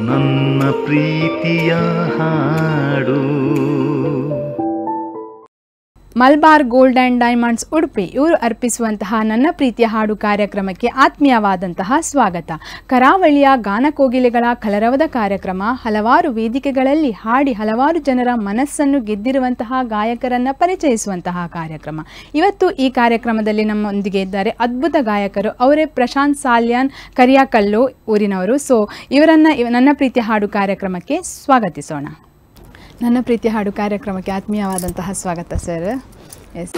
ನನ್ನ ಪ್ರೀತಿಯ ಹಾಡು. Malabar gold and diamonds Udupi ಇವರು ಅರ್ಪಿಸುವಂತಹ ನನ್ನ ಪ್ರೀತಿಯ ಹಾಡು ಕಾರ್ಯಕ್ರಮಕ್ಕೆ ಆತ್ಮೀಯವಾದಂತಹ ಸ್ವಾಗತ. ಕರಾವಳಿಯ ಗಾನಕೋಗಿಲೆಗಳ ಕಲರವದ ಕಾರ್ಯಕ್ರಮ, ಹಲವಾರು ವೇದಿಕೆಗಳಲ್ಲಿ ಹಾಡಿ ಹಲವಾರು ಜನರ ಮನಸ್ಸನ್ನು ಗೆದ್ದಿರುವಂತಹ ಗಾಯಕರನ್ನು ಪರಿಚಯಿಸುವಂತಹ ಕಾರ್ಯಕ್ರಮ. ಇವತ್ತು ಈ ಕಾರ್ಯಕ್ರಮದಲ್ಲಿ ನಮ್ಮೊಂದಿಗೆ ಇದ್ದಾರೆ ಅದ್ಭುತ ಗಾಯಕರು. ಅವರೇ ಪ್ರಶಾಂತ್ ಸಾಲ್ಯಾನ್ ಕರಿಯಾಕಲ್ಲು ಊರಿನವರು. ಸೊ ಇವರನ್ನು ನನ್ನ ಪ್ರೀತಿಯ ಹಾಡು ಕಾರ್ಯಕ್ರಮಕ್ಕೆ ಸ್ವಾಗತಿಸೋಣ. ನನ್ನ ಪ್ರೀತಿಯ ಹಾಡು ಕಾರ್ಯಕ್ರಮಕ್ಕೆ ಆತ್ಮೀಯವಾದಂತಹ ಸ್ವಾಗತ ಸರ್. ಎಸ್,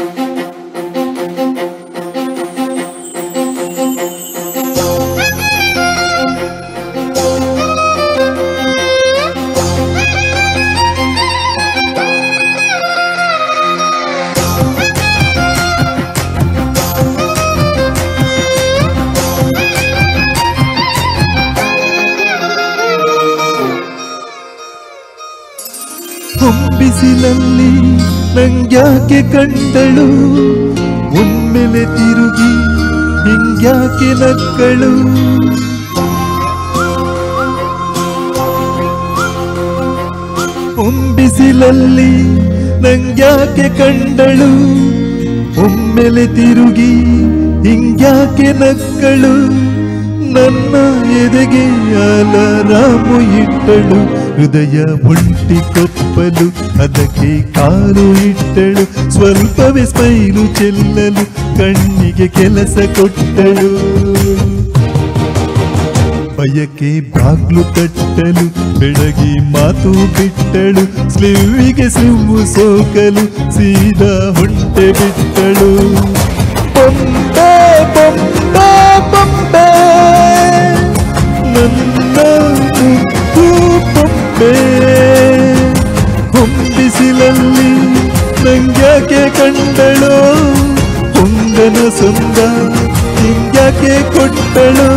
ಬಿಸಿಲಲ್ಲಿ ನಂಗ್ಯಾಕೆ ಕಂಡಳು, ಒಮ್ಮೆಲೆ ತಿರುಗಿ ಹಿಂಗ್ಯಾಕೆ ನಕ್ಕಳು. ಬಿಸಿಲಲ್ಲಿ ನಂಗ್ಯಾಕೆ ಕಂಡಳು, ಒಮ್ಮೆಲೆ ತಿರುಗಿ ಹಿಂಗ್ಯಾಕೆ ನಕ್ಕಳು. ನನ್ನ ಎದೆಗೆ ಅಲಾರಾಮು ಇಟ್ಟಳು, ಹೃದಯ ಒಂಟಿ ಕೊಪ್ಪಲು ಅದಕ್ಕೆ ಕಾಲು ಇಟ್ಟಳು. ಸ್ವಲ್ಪವೇ ಸ್ಮೈಲು ಚೆಲ್ಲಲು ಕಣ್ಣಿಗೆ ಕೆಲಸ ಕೊಟ್ಟಳು. ಬಯಕೆ ಬಾಗ್ಲು ತಟ್ಟಲು ಬೆಳಗಿ ಮಾತು ಬಿಟ್ಟಳು. ಸ್ಲಿವ್ವಿಗೆ ಸ್ಲಿವ್ವು ಸೋಕಲು ಸೀದಾ ಹೊಂಟೆ ಬಿಟ್ಟಳು. ಬೊಂಬೆ ಬೊಂಬೆ ಬೊಂಬೆ ನನ್ನ ಮುದ್ದು ಬೊಂಬೆ. ಹೊಂಬಿಸಿಲಲ್ಲಿ ನಂಗ್ಯಾಕೆ ಕಂಡಳು, ಹೊಂಗನ ಸೊಂದ ಹಿಂಗ್ಯಾಕೆ ಕೊಟ್ಟಳು.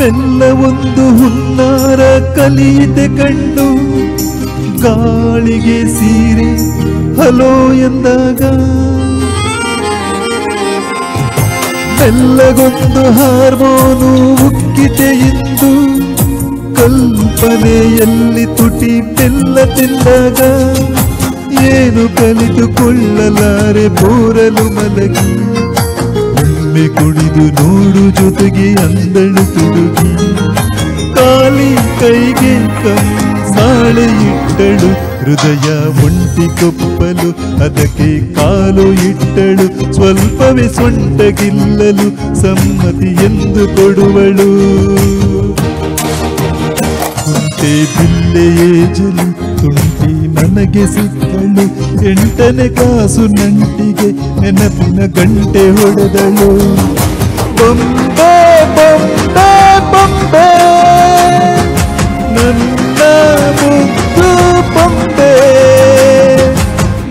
ಮೆಲ್ಲ ಒಂದು ಹುನ್ನಾರ ಕಲಿಯಿತೆ ಕಣ್ಣು, ಗಾಳಿಗೆ ಸೀರೆ ಹಲೋ ಎಂದಾಗ. ಮೆಲ್ಲಗೊಂದು ಹಾರ್ಮೋನು ಉಕ್ಕಿತೆ ಎಂದು ಕಲ್ಪನೆಯಲ್ಲಿ ತುಟಿ ಬೆಲ್ಲ ತಿಂದಾಗ. ಏನು ಕಲಿತುಕೊಳ್ಳಲಾರೆ ಬೋರಲು ಮಲಗಿ, ಒಮ್ಮೆ ಕುಡಿದು ನೋಡು ಜೊತೆಗೆ ಅಂದಳು ತುಡುಗಿ. ಕಾಲಿ ಕೈಗೆ ಕಂಸಾಳೆ ಇಟ್ಟಳು, ಹೃದಯ ಒಂಟಿ ಕೊಪ್ಪಲು ಅದಕ್ಕೆ ಕಾಲು ಇಟ್ಟಳು. ಸ್ವಲ್ಪವೇ ಸೊಂಟಗಿಲ್ಲಲು ಸಮ್ಮತಿ ಎಂದು ಕೊಡುವಳು. ಕುಂಟೆ ಬಿಲ್ಲೆಯೇ ಜಲು ತುಂಟಿ ನನಗೆ ಸಿಕ್ಕಳು, 8ನೇ ಕಾಸು ನಂಟಿಗೆ ನೆನಪಿನ ಗಂಟೆ ಹೊಡೆದಳು. ಬೊಂಬೆ ಬೊಂಬೆ ಬೊಂಬೆ ನನ್ನ ಮುದ್ದು ಬೊಂಬೆ.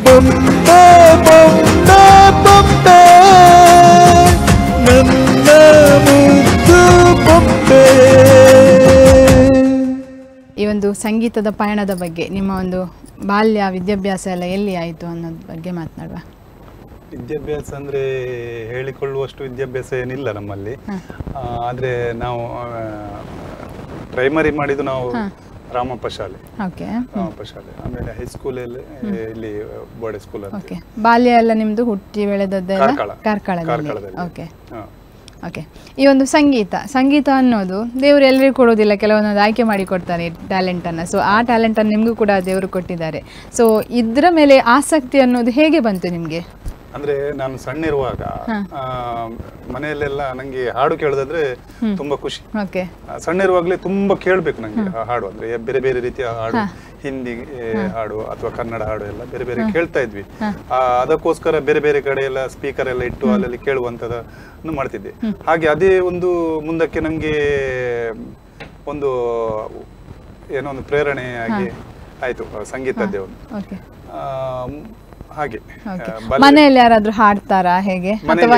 ಬೊಂಬೆ ಬೊಂಬೆ ಬೊಂಬೆ ನನ್ನ ಮುದ್ದು ಬೊಂಬೆ. ಈ ಒಂದು ಸಂಗೀತದ ಪಯಣದ ಬಗ್ಗೆ, ನಿಮ್ಮ ಒಂದು ಬಾಲ್ಯ ವಿದ್ಯಾಭ್ಯಾಸ ಎಲ್ಲ ಎಲ್ಲಿ ಆಯಿತು ಅನ್ನೋದ್ರ ಬಗ್ಗೆ ಮಾತನಾಡುವ. ವಿದ್ಯಾಭ್ಯಾಸ ಅಂದರೆ ಹೇಳಿಕೊಳ್ಳುವಷ್ಟು ವಿದ್ಯಾಭ್ಯಾಸ ಏನಿಲ್ಲ ನಮ್ಮಲ್ಲಿ. ಆದರೆ ನಾವು ಪ್ರೈಮರಿ ಮಾಡಿದ್ದು ನಾವು ರಾಮಪ್ಪ ಶಾಲೆ. ರಾಮಪ್ಪ ಶಾಲೆ, ಆಮೇಲೆ ಹೈಸ್ಕೂಲಲ್ಲಿ ಇಲ್ಲಿ ಬೋರ್ಡೆ ಸ್ಕೂಲ್. ಓಕೆ, ಬಾಲ್ಯ ಎಲ್ಲ ನಿಮ್ಮದು ಹುಟ್ಟಿ ಬೆಳೆದದ್ದೆಲ್ಲ ಕಾರ್ಕಳದಲ್ಲಿ. Okay okay. ಈ ಒಂದು ಸಂಗೀತ ಅನ್ನೋದು ದೇವರು ಎಲ್ಲರಿಗೂ ಕೊಡೋದಿಲ್ಲ, ಕೆಲವೊಂದೊಂದು ಆಯ್ಕೆ ಮಾಡಿ ಕೊಡ್ತಾರೆ ಟ್ಯಾಲೆಂಟನ್ನು. ಸೊ ಆ ಟ್ಯಾಲೆಂಟನ್ನು ನಿಮಗೂ ಕೂಡ ದೇವರು ಕೊಟ್ಟಿದ್ದಾರೆ. ಸೊ ಇದರ ಮೇಲೆ ಆಸಕ್ತಿ ಅನ್ನೋದು ಹೇಗೆ ಬಂತು ನಿಮಗೆ? ಅಂದ್ರೆ ನಾನು ಸಣ್ಣ ಇರುವಾಗ ಮನೆಯಲ್ಲೆಲ್ಲ ನಂಗೆ ಹಾಡು ಕೇಳೋದಂದ್ರೆ ತುಂಬಾ ಖುಷಿ. ಸಣ್ಣ ಇರುವಾಗಲೇ ತುಂಬಾ ಕೇಳ್ಬೇಕು ನಂಗೆ ಹಾಡು. ಅಂದ್ರೆ ಬೇರೆ ಬೇರೆ ರೀತಿಯ ಹಾಡು, ಹಿಂದಿ ಹಾಡು ಅಥವಾ ಕನ್ನಡ ಹಾಡು ಎಲ್ಲ ಬೇರೆ ಬೇರೆ ಕೇಳ್ತಾ ಇದ್ವಿ. ಅದಕ್ಕೋಸ್ಕರ ಬೇರೆ ಬೇರೆ ಕಡೆ ಎಲ್ಲ ಸ್ಪೀಕರ್ ಎಲ್ಲ ಇಟ್ಟು ಅಲ್ಲಲ್ಲಿ ಕೇಳುವಂತದನ್ನು ಮಾಡ್ತಿದ್ದೆ. ಹಾಗೆ ಅದೇ ಒಂದು ಮುಂದಕ್ಕೆ ನಂಗೆ ಒಂದು ಏನೋ ಒಂದು ಪ್ರೇರಣೆಯಾಗಿ ಆಯ್ತು ಸಂಗೀತದ್ದೇ ಒಂದು ಓಕೆ. ಹಾಗೆ ಮನೆಯಲ್ಲಿ ಯಾರಾದ್ರೂ ಹಾಡ್ತಾರಾ ಹೇಗೆ, ಅಥವಾ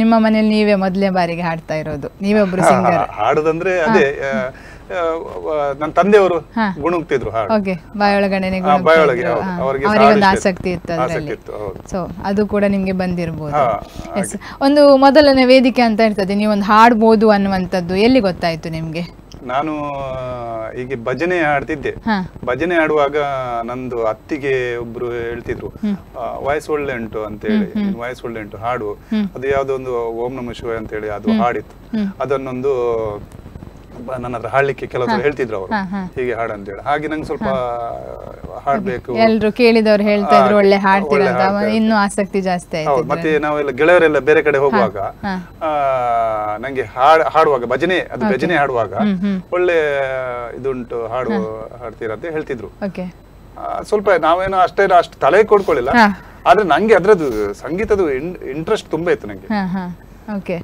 ನಿಮ್ಮ ಮನೆಯಲ್ಲಿ ನೀವೇ ಮೊದಲನೇ ಬಾರಿಗೆ ಹಾಡ್ತಾ ಇರೋದು, ನೀವೇ ಒಬ್ರು ಸಿಂಗರ್? ಹಾಡುದಂದ್ರೆ ಅದೇ ನನ್ನ ತಂದೆಯವರು ಗುಣಗ್ತಿದ್ರು ಹಾಡು. ಓಕೆ, ಬಾಯೊಳಗಡೆನೆ ಬಾಯೊಳಗೆ ಅವರಿಗೆ ಒಂದು ಆಸಕ್ತಿ ಇತ್ತು ಅದರಲ್ಲಿ. ಸೊ ಅದು ಕೂಡ ನಿಮ್ಗೆ ಬಂದಿರಬಹುದು. ಎಸ್, ಒಂದು ಮೊದಲನೇ ವೇದಿಕೆ ಅಂತ ಇರ್ತದೆ, ನೀವೊಂದು ಹಾಡ್ಬೋದು ಅನ್ನುವಂಥದ್ದು ಎಲ್ಲಿ ಗೊತ್ತಾಯ್ತು ನಿಮ್ಗೆ? ನಾನು ಹೀಗೆ ಭಜನೆ ಹಾಡ್ತಿದ್ದೆ. ಭಜನೆ ಹಾಡುವಾಗ ನಂದು ಅತ್ತಿಗೆ ಒಬ್ರು ಹೇಳ್ತಿದ್ರು, ವಾಯ್ಸ್ ಒಳ್ಳೆ ಉಂಟು ಅಂತ ಹೇಳಿ, ವಾಯ್ಸ್ ಒಳ್ಳೆ ಉಂಟು ಹಾಡು. ಅದು ಯಾವ್ದೋ ಒಂದು ಓಂ ನಮಃ ಶಿವಾಯ ಅಂತ ಹೇಳಿ ಅದು ಹಾಡಿತ್ತು. ಅದನ್ನೊಂದು ನನ್ನ ಹತ್ರ ಹಾಡ್ಲಿಕ್ಕೆ ಕೆಲವು ಹೇಳ್ತಿದ್ರು ಅವರು, ಹೀಗೆ ಹಾಡು ಅಂತ ಹೇಳಿ. ಹಾಗೆ ನಂಗೆ ಸ್ವಲ್ಪ ಹಾಡ್ಬೇಕು, ಎಲ್ರು ಕೇಳಿದವ್ರು ಹೇಳ್ತಾ ಇದ್ರು ಒಳ್ಳೆ ಹಾಡ್ತೀರಂತ, ಇನ್ನೂ ಆಸಕ್ತಿ ಜಾಸ್ತಿ ಆಯ್ತು. ಮತ್ತೆ ನಾವೆಲ್ಲ ಗೆಳೆಯರೆಲ್ಲ ಬೇರೆ ಕಡೆ ಹೋಗುವಾಗ ನಂಗೆ ಹಾಡುವಾಗ ಭಜನೆ ಹಾಡುವಾಗ ಒಳ್ಳೆ ಇದುಂಟು, ಹಾಡ್ತೀರ ಅಂತ ಹೇಳ್ತಿದ್ರು. ಸ್ವಲ್ಪ ನಾವೇನೋ ಅಷ್ಟು ತಲೆ ಕೊಡ್ಕೊಳ್ಳಿಲ್ಲ, ಆದ್ರೆ ನಂಗೆ ಅದ್ರದ್ದು ಸಂಗೀತದ ಇಂಟ್ರೆಸ್ಟ್ ತುಂಬಾ ಇತ್ತು ನಂಗೆ. ಓಕೆ,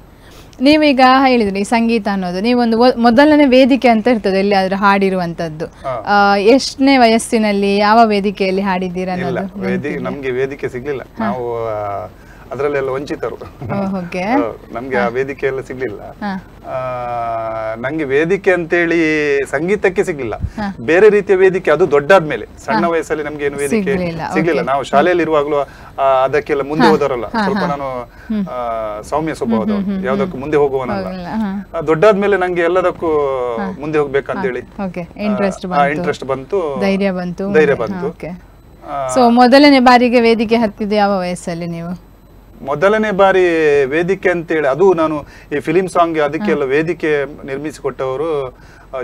ನೀವೀಗ ಹೇಳಿದ್ರಿ ಸಂಗೀತ ಅನ್ನೋದು ನೀವೊಂದು ಮೊದಲನೇ ವೇದಿಕೆ ಅಂತ ಇರ್ತದೆ ಎಲ್ಲಿಯಾದ್ರೂ ಹಾಡಿರುವಂತದ್ದು, ಎಷ್ಟನೇ ವಯಸ್ಸಿನಲ್ಲಿ ಯಾವ ವೇದಿಕೆಯಲ್ಲಿ ಹಾಡಿದ್ದೀರಾ? ನಮ್ಗೆ ವೇದಿಕೆ ಸಿಗ್ಲಿಲ್ಲ, ನಾವು ಅದ್ರಲ್ಲೆಲ್ಲ ವಂಚಿತರು. ನಮ್ಗೆ ಆ ವೇದಿಕೆ ಎಲ್ಲ ಸಿಗ್ಲಿಲ್ಲ. ನಂಗೆ ವೇದಿಕೆ ಅಂತೇಳಿ ಸಂಗೀತಕ್ಕೆ ಸಿಗ್ಲಿಲ್ಲ, ಬೇರೆ ರೀತಿಯ ವೇದಿಕೆ ಅದು ದೊಡ್ಡಾದ್ಮೇಲೆ. ಸಣ್ಣ ವಯಸ್ಸಲ್ಲಿ ನಮ್ಗೆ ಏನು ವೇದಿಕೆ ಸಿಗ್ಲಿಲ್ಲ. ನಾವು ಶಾಲೆಯಲ್ಲಿ ಇರುವಾಗ್ಲೂ ಅದಕ್ಕೆಲ್ಲ ಮುಂದೆ ಹೋದವರಲ್ಲ, ಸ್ವಲ್ಪ ನಾನು ಸೌಮ್ಯ ಸ್ವಭಾವದವರು, ಯಾವ್ದಕ್ಕೂ ಮುಂದೆ ಹೋಗುವನಲ್ಲ. ದೊಡ್ಡಾದ್ಮೇಲೆ ನಂಗೆ ಎಲ್ಲದಕ್ಕೂ ಮುಂದೆ ಹೋಗ್ಬೇಕಂತೇಳಿ ಇಂಟ್ರೆಸ್ಟ್ ಬಂತು, ಧೈರ್ಯ ಬಂತು. ಸೊ ಮೊದಲನೇ ಬಾರಿಗೆ ವೇದಿಕೆ ಹತ್ತಿದ್ದು ಯಾವ ವಯಸ್ಸಲ್ಲಿ ನೀವು? ಮೊದಲನೇ ಬಾರಿ ವೇದಿಕೆ ಅಂತೇಳಿ ಅದು ನಾನು ಈ ಫಿಲಿಂ ಸಾಂಗ್ ಅದಕ್ಕೆಲ್ಲ ವೇದಿಕೆ ನಿರ್ಮಿಸಿಕೊಟ್ಟವರು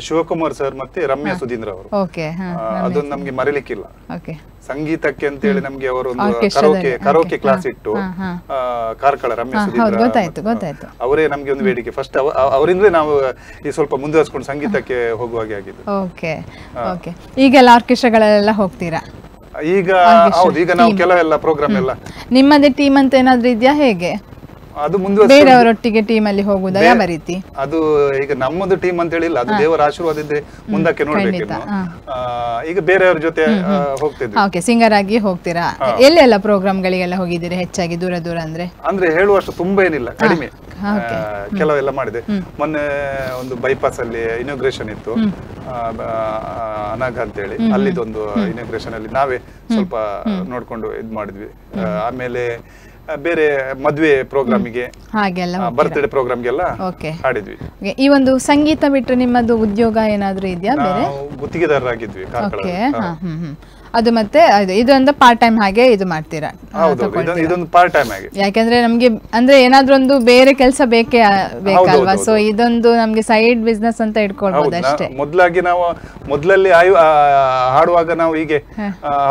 ಶಿವಕುಮಾರ್ ಸರ್ ಮತ್ತೆ ರಮ್ಯಾ ಸುಧೀಂದ್ರ ಅವರು. ಅದೊಂದು ನಮ್ಗೆ ಮರಿಲಿಕ್ಕಿಲ್ಲ. ಸಂಗೀತಕ್ಕೆ ಅಂತೇಳಿ ನಮ್ಗೆ ಅವರು ಒಂದು ಕರೋಕೆ ಕ್ಲಾಸ್ ಇಟ್ಟು ಕಾರ್ಕಳ ರಮ್ಯಾ ಸುಧೀಂದ್ರ ಅವರೇ ನಮ್ಗೆ ಒಂದು ವೇದಿಕೆ ಫಸ್ಟ್, ಅವರಿಂದಲೇ ನಾವು ಈ ಸ್ವಲ್ಪ ಮುಂದುವರಿಸಿಕೊಂಡು ಸಂಗೀತಕ್ಕೆ ಹೋಗುವಾಗೆ ಆಗಿದ್ದು. ಈಗೆಲ್ಲ ಆರ್ಕೆಸ್ಟ್ರಾಗಳೆಲ್ಲ ಹೋಗ್ತೀರಾ? ಈಗ ಹೌದು, ಈಗ ನಾವು ಕೆಲವೆಲ್ಲ ಪ್ರೋಗ್ರಾಮ್ ಎಲ್ಲ. ನಿಮ್ಮದೇ ಟೀಮ್ ಅಂತ ಏನಾದ್ರೂ ಇದೆಯಾ ಹೇಗೆ? ಅದು ಮುಂದೆ ಬೇರೆಯವರೊಟ್ಟಿಗೆ ಟೀಮ್ ಅಲ್ಲಿ ಹೋಗುದಾ, ಯಾವ ರೀತಿ? ಅದು ಈಗ ನಮ್ಮದು ಟೀಮ್ ಅಂತ ಹೇಳಿಲ್ಲ, ಅದು ದೇವರ ಆಶೀರ್ವಾದ ಇದ್ರೆ ಮುಂದಕ್ಕೆ ನೋಡ್ಬೇಕು. ಈಗ ಬೇರೆಯವ್ರ ಜೊತೆ ಹೋಗ್ತಿದ್ವಿ. ಓಕೆ, ಸಿಂಗರ್ ಆಗಿ ಹೋಗ್ತೀರಾ? ಎಲ್ಲೆಲ್ಲ ಪ್ರೋಗ್ರಾಮ್ ಗಳಿಗೆಲ್ಲ ಹೋಗಿದ್ದೀರಿ ಹೆಚ್ಚಾಗಿ? ದೂರ ದೂರ ಅಂದ್ರೆ ಹೇಳುವಷ್ಟು ತುಂಬಾ ಏನಿಲ್ಲ, ಕಡಿಮೆ ಕೆಲವೆಲ್ಲ ಮಾಡಿದೆ. ಮೊನ್ನೆ ಒಂದು ಬೈಪಾಸ್ ಅಲ್ಲಿ ಇನಾಗ್ರೇಷನ್ ಇತ್ತು, ಅನಾಘ ಅಂತ ಹೇಳಿ, ಅಲ್ಲಿದೊಂದು ಇನಾಗ್ರೇಷನ್ ಅಲ್ಲಿ ನಾವೇ ಸ್ವಲ್ಪ ನೋಡ್ಕೊಂಡು ಇದ್ ಮಾಡಿದ್ವಿ. ಆಮೇಲೆ ಬೇರೆ ಮದುವೆ ಪ್ರೋಗ್ರಾಮಿಗೆ, ಬರ್ತ್ಡೇ ಪ್ರೋಗ್ರಾಮ್ಗೆಲ್ಲ ಹಾಡಿದ್ವಿ. ಈ ಒಂದು ಸಂಗೀತ ಬಿಟ್ಟರೆ ನಿಮ್ಮದು ಉದ್ಯೋಗ ಏನಾದ್ರೂ ಇದೆಯಾ? ಬೇರೆ ಗುತ್ತಿಗೆದಾರರಾಗಿದ್ವಿ. ಅದು ಮತ್ತೆ ಇದೊಂದು ಪಾರ್ಟ್ ಟೈಮ್ ಹಾಗೆ ಇದು ಮಾಡ್ತೀರಾ? ಇದೊಂದು ಪಾರ್ಟ್ ಟೈಮ್ ಆಗಿ, ಯಾಕಂದ್ರೆ ನಮ್ಗೆ ಅಂದ್ರೆ ಏನಾದ್ರೂ ಒಂದು ಬೇರೆ ಕೆಲಸ ಬೇಕಲ್ವಾ, ಸೊ ಇದೊಂದು ನಮ್ಗೆ ಸೈಡ್ ಬಿಸ್ನೆಸ್ ಅಂತ ಇಟ್ಕೊಳ್ಬಹುದು ಅಷ್ಟೇ. ಮೊದಲಲ್ಲಿ ಹಾಡುವಾಗ ನಾವು ಹೀಗೆ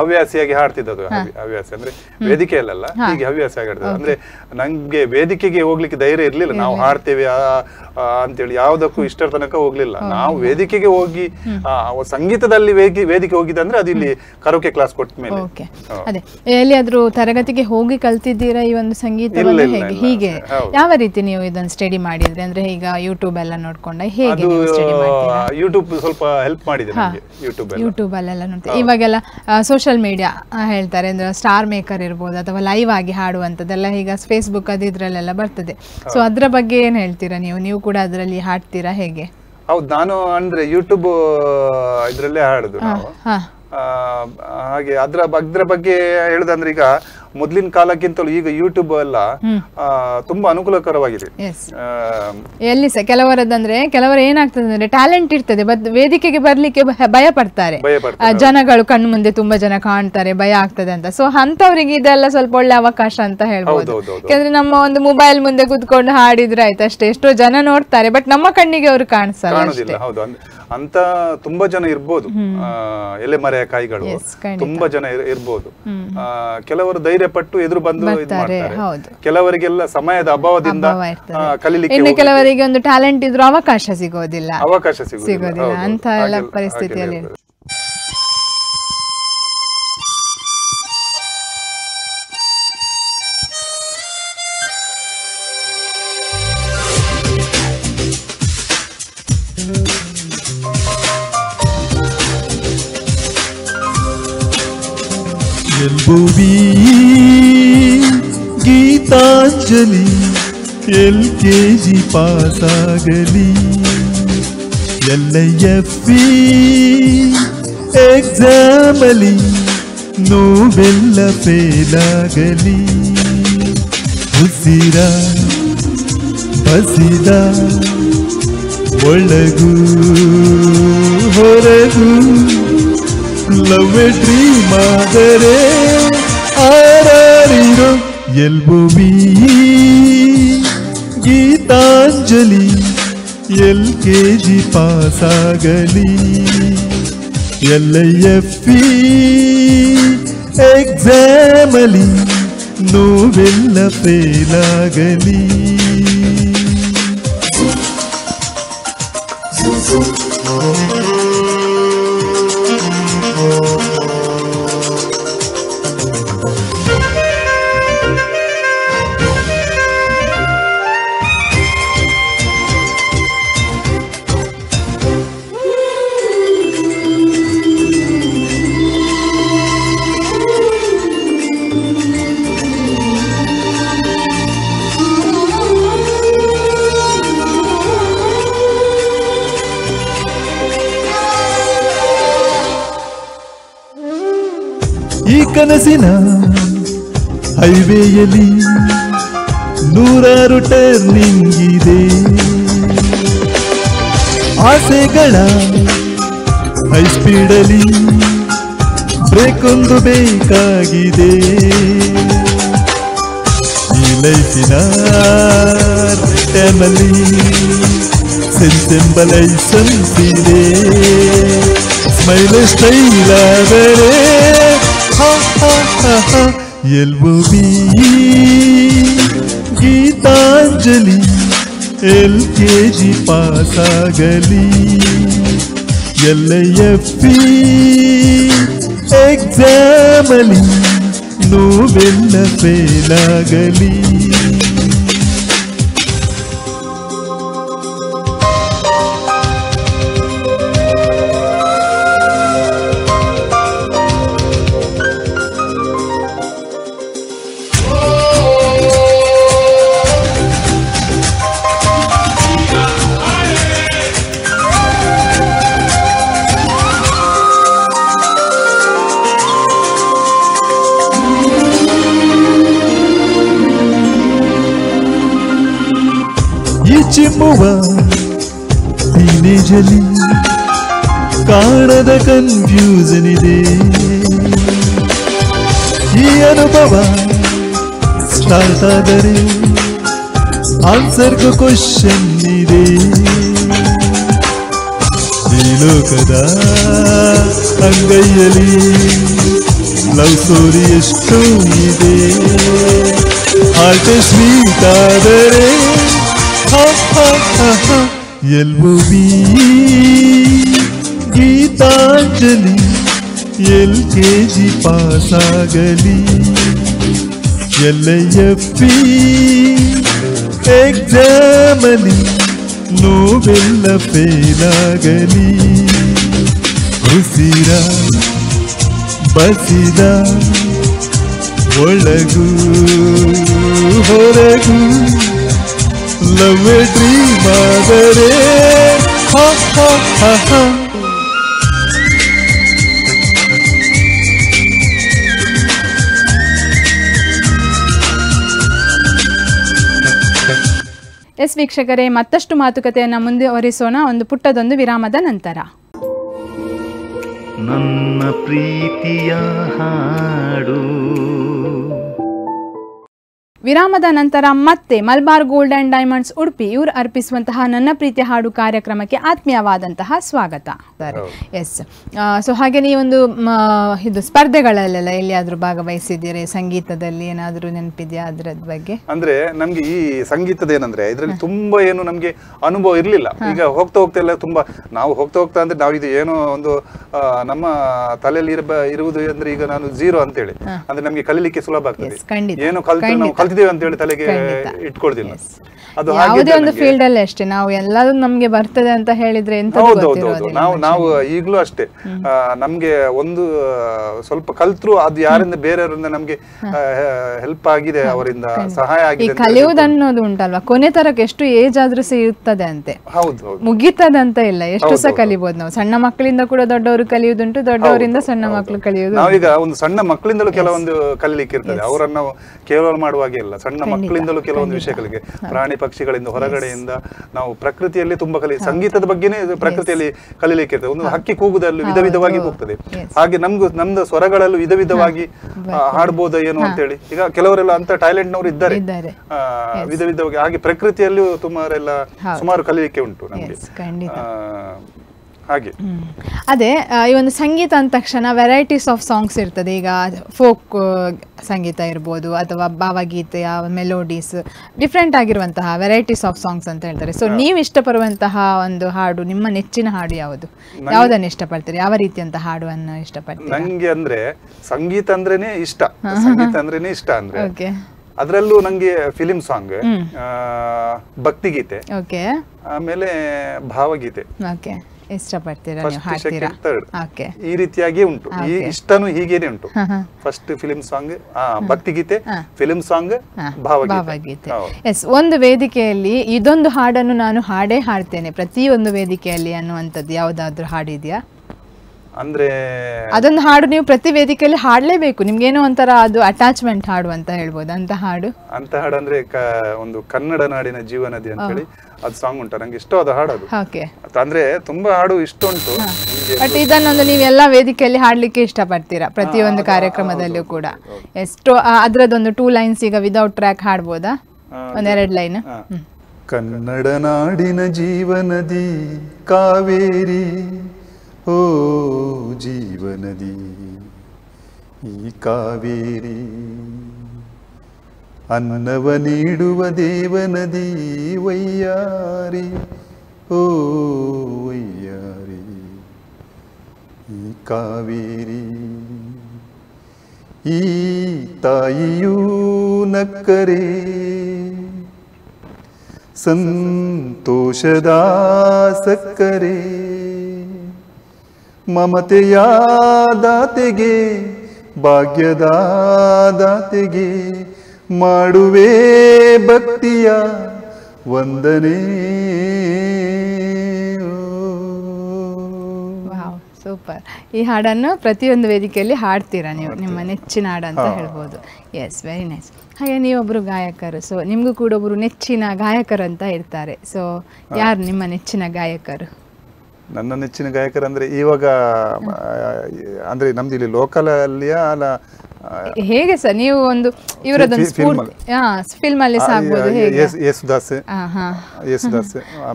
ಹವ್ಯಾಸಿಯಾಗಿ ಹಾಡ್ತಿದ್ದದು. ಹವ್ಯಾಸಿ ಅಂದ್ರೆ ವೇದಿಕೆಯಲ್ಲ, ಹೀಗೆ ಹವ್ಯಾಸಿಯಾಗಿ ಹಾಡ್ತಿದ್ದೆ. ಅಂದ್ರೆ ನಂಗೆ ವೇದಿಕೆಗೆ ಹೋಗ್ಲಿಕ್ಕೆ ಧೈರ್ಯ ಇರ್ಲಿಲ್ಲ. ನಾವು ಹಾಡ್ತೇವೆ ಅಂತೇಳಿ ಯಾವ್ದಕ್ಕೂ ಇಷ್ಟರ ತನಕ ಹೋಗ್ಲಿಲ್ಲ. ನಾವು ವೇದಿಕೆಗೆ ಹೋಗಿ ಸಂಗೀತದಲ್ಲಿ ವೇದಿಕೆ ಹೋಗಿದಂದ್ರೆ ಅದು ಇಲ್ಲಿ ಕರೋಕೆ ಕ್ಲಾಸ್ ಕೊಟ್ಟ ಮೇಲೆ. ಅದೇ ಎಲ್ಲಿಯಾದ್ರೂ ತರಗತಿಗೆ ಹೋಗಿ ಕಲ್ತಿದ್ದೀರಾ ಈ ಒಂದು ಸಂಗೀತವನ್ನು? ಹೇಗೆ ಹೀಗೆ ಯಾವ ರೀತಿ ನೀವು ಇದನ್ನು ಸ್ಟಡಿ ಮಾಡಿದ್ರಿ? ಅಂದ್ರೆ ಈಗ ಯೂಟ್ಯೂಬ್ ಎಲ್ಲ ನೋಡ್ಕೊಂಡ ಹೇಗೆ ಸ್ಟಡಿ ಮಾಡ್ತೀರಾ? ಯೂಟ್ಯೂಬ್ ಸ್ವಲ್ಪ ಹೆಲ್ಪ್ ಮಾಡಿದೆ ನನಗೆ. ಯೂಟ್ಯೂಬ್ ಅಲ್ಲೆಲ್ಲ ನೋಡ್ತೀವಿ. ಇವಾಗೆಲ್ಲ ಸೋಷಿಯಲ್ ಮೀಡಿಯಾ ಹೇಳ್ತಾರೆ, ಅಂದ್ರೆ ಸ್ಟಾರ್ ಮೇಕರ್ ಇರ್ಬೋದು ಅಥವಾ ಲೈವ್ ಆಗಿ ಹಾಡುವಂಥದ್ದೆಲ್ಲ ಈಗ ಫೇಸ್ಬುಕ್ ಅದು ಇದ್ರಲ್ಲೆಲ್ಲ ಬರ್ತದೆ. ಸೊ ಅದ್ರ ಬಗ್ಗೆ ಏನ್ ಹೇಳ್ತೀರಾ ನೀವು? ನೀವು ಕೂಡ ಅದರಲ್ಲಿ ಹಾಡ್ತೀರಾ ಹೇಗೆ? ಹೌದು, ನಾನು ಅಂದ್ರೆ ಯೂಟ್ಯೂಬ್ ಇದ್ರಲ್ಲೇ ಹಾಡುದು ನಾವು. ಹಾಗೆ ಅದ್ರ ಬಗ್ಗೆ ಹೇಳುದಂದ್ರೆ ಈಗ ಮೊದ್ಲಿನ ಕಾಲಕ್ಕಿಂತಲೂ ಈಗ ಯೂಟ್ಯೂಬ್ ಎಲ್ಲ ತುಂಬಾ ಅನುಕೂಲಕರವಾಗಿದೆ. ಎಲ್ಲಿ ಸಹ ಕೆಲವರದಂದ್ರೆ ಕೆಲವರು ಏನಾಗ್ತದೆ ಅಂದ್ರೆ ಟ್ಯಾಲೆಂಟ್ ಇರ್ತದೆ, ಬಟ್ ವೇದಿಕೆಗೆ ಬರ್ಲಿಕ್ಕೆ ಭಯ ಪಡ್ತಾರೆ. ಜನಗಳು ಕಣ್ಣು ಮುಂದೆ ತುಂಬಾ ಜನ ಕಾಣ್ತಾರೆ, ಭಯ ಆಗ್ತದೆ ಅಂತ. ಸೊ ಅಂತವರಿಗೆ ಇದೆಲ್ಲ ಸ್ವಲ್ಪ ಒಳ್ಳೆ ಅವಕಾಶ ಅಂತ ಹೇಳ್ಬೋದು. ಯಾಕಂದ್ರೆ ನಮ್ಮ ಒಂದು ಮೊಬೈಲ್ ಮುಂದೆ ಕುತ್ಕೊಂಡು ಹಾಡಿದ್ರೆ ಆಯ್ತು ಅಷ್ಟೇ, ಎಷ್ಟೋ ಜನ ನೋಡ್ತಾರೆ, ಬಟ್ ನಮ್ಮ ಕಣ್ಣಿಗೆ ಅವರು ಕಾಣಿಸಲ್ಲ. ಅಂತ ತುಂಬಾ ಜನ ಇರ್ಬೋದು, ಎಲೆಮರೆಯ ಕಾಯಿಗಳು ತುಂಬಾ ಜನ ಇರ್ಬೋದು. ಕೆಲವರು ಧೈರ್ಯ ಪಟ್ಟು ಎದುರು ಬಂದು ಇದು ಮಾಡ್ತಾರೆ. ಕೆಲವರಿಗೆಲ್ಲ ಸಮಯದ ಅಭಾವದಿಂದ ಕಲಿಲಿಕ್ಕೆ, ಇನ್ನು ಕೆಲವರಿಗೆ ಒಂದು ಟ್ಯಾಲೆಂಟ್ ಇದ್ರೂ ಅವಕಾಶ ಸಿಗೋದಿಲ್ಲ ಅಂತ ಎಲ್ಲ ಪರಿಸ್ಥಿತಿಯಲ್ಲಿ. ಎಲ್ಬುವಿ ಗೀತಾಂಜಲಿ LKG ಪಾಸಾಗಲಿ LIF ಎಕ್ಸಾಮಲಿ ನೋವೆಲ್ಲ ಫೇಲಾಗಲಿ ಉಸಿರ ಬಸಿದ ಒಳಗೂ ಹೊರಗೂ ಲವ್ ಡ್ರೀಮ್ ಆದರೆ ಆರಾರಿರೋ ಎಲ್ಬುವಿ ಗೀತಾಂಜಲಿ LKG ಪಾಸಾಗಲಿ LIF ಎಕ್ಸಾಮಲಿ ನೋವೆಲ್ಲ ಫೇಲಾಗಲಿ ಈ ಕನಸಿನ ಹೈವೇಯಲ್ಲಿ ನೂರಾರು ಟರ್ನಿಂಗ್ ಇದೆ ಆಸೆಗಳ ಹೈ ಸ್ಪೀಡಲ್ಲಿ ಬ್ರೇಕ್ ಒಂದು ಬೇಕಾಗಿದೆ ಈ ಲೈಫಿನ ಟೈಮಲ್ಲಿ ಸೆನ್ಸೆಂಬ ಲೈಸೆನ್ಸ್ ಇದೆ ಸ್ಮೈಲ್ ಸ್ಟೈಲ್ ಆದರೆ ಎಲ್ಬುವಿ ಗೀತಾಂಜಲಿ LKG ಪಾಸಾಗಲಿ LIF ಎಕ್ಸಾಮಲಿ ನೋವೆಲ್ಲ ಫೇಲಾಗಲಿ ಚಿಮ್ಮುವ ಟೀನೇಜಲ್ಲಿ ಕಾಣದ ಕನ್ಫ್ಯೂಷನ್ ಇದೆ ಈ ಅನುಭವ ಸ್ಟಾರ್ಟ್ ಆದರೆ ಆನ್ಸರ್ಗೂ ಕ್ವಶನ್ ಇದೆ ಈ ಲೋಕದ ಅಂಗೈಯಲ್ಲಿ ಲವ್ ಸ್ಟೋರಿ ಎಷ್ಟು ಇದೆ ಹಾರ್ಟ್ ಸ್ವೀಟ್ ಆದರೆ ಎಲ್ಬುವಿ ಗೀತಾಂಜಲಿ LKG ಪಾಸಾಗಲಿ LIF ಎಕ್ಸಾಮಲಿ ನೋವೆಲ್ಲ ಫೇಲಾಗಲಿ ಉಸಿರ ಬಸಿದ ಒಳಗೂ ಹೊರಗೂ ಲವ್ ಡ್ರೀಮ್ ಆದರೆ ಎಸ್ ವೀಕ್ಷಕರೇ, ಮತ್ತಷ್ಟು ಮಾತುಕತೆಯನ್ನು ಮುಂದುವರಿಸೋಣ ಒಂದು ಪುಟ್ಟದೊಂದು ವಿರಾಮದ ನಂತರ. ನನ್ನ ಪ್ರೀತಿಯ ಹಾಡು. ವಿರಾಮದ ನಂತರ ಮತ್ತೆ Malabar gold and diamonds Udupi ಇವರು ಅರ್ಪಿಸುವಂತಹ ನನ್ನ ಪ್ರೀತಿಯ ಹಾಡು ಕಾರ್ಯಕ್ರಮಕ್ಕೆ ಆತ್ಮೀಯವಾದಂತಹ ಸ್ವಾಗತ. ಎಸ್, ಸೊ ಹಾಗೆ ನೀವೊಂದು ಇದು ಸ್ಪರ್ಧೆಗಳಲ್ಲೆಲ್ಲ ಎಲ್ಲಿಯಾದರೂ ಭಾಗವಹಿಸಿದ್ದೀರಿ? ಸಂಗೀತದಲ್ಲಿ ಏನಾದರೂ ನೆನಪಿದೆಯಾ ಅದರದ ಬಗ್ಗೆ? ಅಂದ್ರೆ ನಮ್ಗೆ ಈ ಸಂಗೀತದ ಏನಂದ್ರೆ ಇದರಲ್ಲಿ ತುಂಬಾ ಏನು ನಮ್ಗೆ ಅನುಭವ ಇರ್ಲಿಲ್ಲ. ಈಗ ಹೋಗ್ತಾ ಹೋಗ್ತಾ ಎಲ್ಲ ತುಂಬಾ ನಾವು ಹೋಗ್ತಾ ಅಂದ್ರೆ ನಾವು ಇದು ಏನೋ ಒಂದು ನಮ್ಮ ತಲೆಯಲ್ಲಿ ಇರುವುದು ಅಂದ್ರೆ ಈಗ ನಾನು 0 ಅಂತೇಳಿ ಅಂದ್ರೆ ನಮ್ಗೆ ಕಲೀಲಿಕ್ಕೆ ಸುಲಭ ಆಗ್ತದೆ. ಏನೋ ನಾವು ಕಲ್ತಿದ್ದೇವೆ ಅಂತ ಹೇಳಿ ತಲೆಗೆ ಇಟ್ಕೊಳ್ದಿಲ್ಲ. ಅದು ಯಾವುದೇ ಒಂದು ಫೀಲ್ಡ್ ಅಲ್ಲಿ ಅಷ್ಟೇ, ನಾವು ಎಲ್ಲದೂ ನಮ್ಗೆ ಬರ್ತದೆ ಅಂತ ಹೇಳಿದ್ರೆ ನಾವು ಈಗಲೂ ಅಷ್ಟೇ, ನಮ್ಗೆ ಒಂದು ಸ್ವಲ್ಪ ಕಲ್ತ್ರು ಅದು ಯಾರಿಂದ ಬೇರೆಯವರಿಂದ ನಮ್ಗೆ ಹೆಲ್ಪ್ ಆಗಿದೆ, ಅವರಿಂದ ಸಹಾಯ ಆಗಿದೆ. ಕಲಿಯುವುದು ಅನ್ನೋದು ಉಂಟಲ್ವಾ, ಕೊನೆ ತರಕ್ಕೆ ಎಷ್ಟು ಏಜ್ ಆದ್ರೂ ಸಹ ಇರ್ತದೆ ಅಂತೆ, ಮುಗಿತದಂತ ಇಲ್ಲ, ಎಷ್ಟು ಸಹ ಕಲಿಬಹುದು ನಾವು. ಸಣ್ಣ ಮಕ್ಕಳಿಂದ ಕೂಡ ದೊಡ್ಡವರು ಕಲಿಯುವುದುಂಟು, ದೊಡ್ಡವರಿಂದ ಸಣ್ಣ ಮಕ್ಕಳು ಕಲಿಯುವುದು. ನಾವೀಗ ಒಂದು ಸಣ್ಣ ಮಕ್ಕಳಿಂದಲೂ ಕೆಲವೊಂದು ಕಲಿಲಿಕ್ಕೆ ಇರ್ತದೆ, ಅವರನ್ನು ಕೇವಲ ಮಾಡುವಾಗೆ ಇಲ್ಲ, ಸಣ್ಣ ಮಕ್ಕಳಿಂದಲೂ ಕೆಲವೊಂದು ವಿಷಯ ಕಲಿಕೆ, ಪ್ರಾಣಿ ಪಕ್ಷಿಗಳಿಂದ ಹೊರಗಡೆಯಿಂದ ನಾವು ಪ್ರಕೃತಿಯಲ್ಲಿ ತುಂಬಾ ಸಂಗೀತದ ಬಗ್ಗೆನೇ ಪ್ರಕೃತಿಯಲ್ಲಿ ಕಲಿಲಿಕ್ಕೆ ಇರ್ತದೆ. ಒಂದು ಹಕ್ಕಿ ಕೂಗುದಲ್ಲೂ ವಿಧ ವಿಧವಾಗಿ ಹೋಗ್ತದೆ, ಹಾಗೆ ನಮ್ದು ಸ್ವರಗಳಲ್ಲೂ ವಿಧ ವಿಧವಾಗಿ ಹಾಡ್ಬೋದ ಏನು ಅಂತೇಳಿ. ಈಗ ಕೆಲವರೆಲ್ಲ ಅಂತ ಟ್ಯಾಲೆಂಟ್ ನವರು ಇದ್ದಾರೆ ವಿಧ ವಿಧವಾಗಿ, ಹಾಗೆ ಪ್ರಕೃತಿಯಲ್ಲೂ ಸುಮಾರು ಕಲಿಲಿಕ್ಕೆ ಉಂಟು ನಮ್ಗೆ ಹಾಗೆ. ಅದೇ ಈ ಒಂದು ಸಂಗೀತ ಅಂದ ತಕ್ಷಣ ವೆರೈಟೀಸ್ ಆಫ್ ಸಾಂಗ್ಸ್ ಇರ್ತದೆ. ಈಗ ಫೋಕ್ ಸಂಗೀತ ಇರ್ಬೋದು ಅಥವಾ ಭಾವಗೀತೆಯ ಮೆಲೋಡೀಸ್, ಡಿಫ್ರೆಂಟ್ ಆಗಿರುವಂತಹ ವೆರೈಟೀಸ್ ಆಫ್ ಸಾಂಗ್ಸ್ ಅಂತ ಹೇಳ್ತಾರೆ. ಸೊ ನೀವು ಇಷ್ಟಪಡುವಂತಹ ಒಂದು ಹಾಡು, ನಿಮ್ಮ ನೆಚ್ಚಿನ ಹಾಡು ಯಾವುದು, ಯಾವುದನ್ನು ಇಷ್ಟಪಡ್ತೀರಿ, ಯಾವ ರೀತಿಯಂತ ಹಾಡುವನ್ನು ಇಷ್ಟಪಡ್ತೀರಿ? ನಂಗೆ ಅಂದ್ರೆ ಸಂಗೀತ ಅಂದ್ರೇನೆ ಇಷ್ಟ, ಸಂಗೀತ ಅಂದ್ರೇನೆ ಇಷ್ಟ ಅಂದ್ರೆ ಅದರಲ್ಲೂ ನಂಗೆ ಫಿಲಿಂ ಸಾಂಗ್, ಭಕ್ತಿಗೀತೆ, ಆಮೇಲೆ ಭಾವಗೀತೆ ಇಷ್ಟಪಡ್ತೀರಾ? ಈ ರೀತಿಯಾಗಿ ಉಂಟು, ಈ ಇಷ್ಟನು ಹೀಗೇನೆ ಉಂಟು. ಫಸ್ಟ್ ಫಿಲಿಂ ಸಾಂಗ್, ಭಕ್ತಿಗೀತೆ, ಫಿಲಿಂ ಸಾಂಗ್, ಭಾವಗೀತೆ. ಎಸ್, ಒಂದು ವೇದಿಕೆಯಲ್ಲಿ ಇದೊಂದು ಹಾಡನ್ನು ನಾನು ಹಾಡೇ ಹಾಡ್ತೇನೆ ಪ್ರತಿಯೊಂದು ವೇದಿಕೆಯಲ್ಲಿ ಅನ್ನುವಂಥದ್ದು ಯಾವುದಾದ್ರೂ ಹಾಡಿದ್ಯಾ? ಅಂದ್ರೆ ಅದೊಂದು ಹಾಡು ನೀವು ಪ್ರತಿ ವೇದಿಕೆಯಲ್ಲಿ ಹಾಡ್ಲೇಬೇಕು, ನಿಮ್ಗೇನೋ ಒಂಥರ ಅದು ಅಟ್ಯಾಚ್ಮೆಂಟ್ ಹಾಡು ಅಂತ ಹೇಳ್ಬೋದು, ಅಂತ ಹಾಡು ಅಂದ್ರೆ ಒಂದು ಕನ್ನಡ ನಾಡಿನ ಜೀವನದಿ ಅಂತ ಹೇಳಿ ಅದು ಸಾಂಗ್ ಉಂಟು, ನಂಗೆ ಇಷ್ಟವಾದ ಹಾಡು ಅದು. ಅಂದ್ರೆ ತುಂಬಾ ಹಾಡು ಇಷ್ಟ ಉಂಟು, ಬಟ್ ಇದನ್ನೊಂದು ನೀವು ಎಲ್ಲಾ ವೇದಿಕೆಯಲ್ಲಿ ಹಾಡ್ಲಿಕ್ಕೆ ಇಷ್ಟಪಡ್ತೀರಾ ಪ್ರತಿಯೊಂದು ಕಾರ್ಯಕ್ರಮದಲ್ಲೂ ಕೂಡ. ಎಷ್ಟು ಅದ್ರದ್ದೊಂದು 2 ಲೈನ್ಸ್ ಈಗ ವಿದೌಟ್ ಟ್ರ್ಯಾಕ್ ಹಾಡ್ಬೋದಾ? 1-2 ಲೈನ್. ಕನ್ನಡ ನಾಡಿನ ಜೀವನದಿ ಕಾವೇರಿ, ಓ ಜೀವನದಿ ಈ ಕಾವೇರಿ, ಅನ್ನವ ನೀಡುವ ದೇವನದಿ ವೈಯಾರಿ, ಓ ವೈಯಾರಿ ಈ ಕಾವೇರಿ. ಈ ತಾಯಿಯೂ ನಕ್ಕರೆ ಸಂತೋಷದ ಸಕ್ಕರೆ, ಮಮತೆಯ ದಾತೆಗೆ ಭಾಗ್ಯದ ದಾತೆಗೆ ಮಾಡುವೆ ಭಕ್ತಿಯ ವಂದನೆ. ಸೂಪರ್. ಈ ಹಾಡನ್ನು ಪ್ರತಿಯೊಂದು ವೇದಿಕೆಯಲ್ಲಿ ಹಾಡ್ತೀರಾ ನೀವು, ನಿಮ್ಮ ನೆಚ್ಚಿನ ಹಾಡು ಅಂತ ಹೇಳ್ಬೋದು. Yes, very nice. ಹಾಗೆ ನೀವೊಬ್ಬರು ಗಾಯಕರು, ಸೊ ನಿಮಗೂ ಕೂಡ ಒಬ್ಬರು ನೆಚ್ಚಿನ ಗಾಯಕರು ಅಂತ ಇರ್ತಾರೆ. ಸೊ ಯಾರು ನಿಮ್ಮ ನೆಚ್ಚಿನ ಗಾಯಕರು? ನನ್ನ ನೆಚ್ಚಿನ ಗಾಯಕರಂದ್ರೆ ಇವಾಗ ಅಂದ್ರೆ ನಮ್ದು ಇಲ್ಲಿ ಲೋಕಲ್ ಅಲ್ಲಿಯಾ ಅಲ್ಲ ಹೇಗೆ ಸರ್? ನೀವು ಒಂದು ಇವರದೊಂದು ಫಿಲ್ಮ್ ಅಲ್ಲಿ ಸಾಗ್ಬೋದು, ಯೇಸುದಾಸ್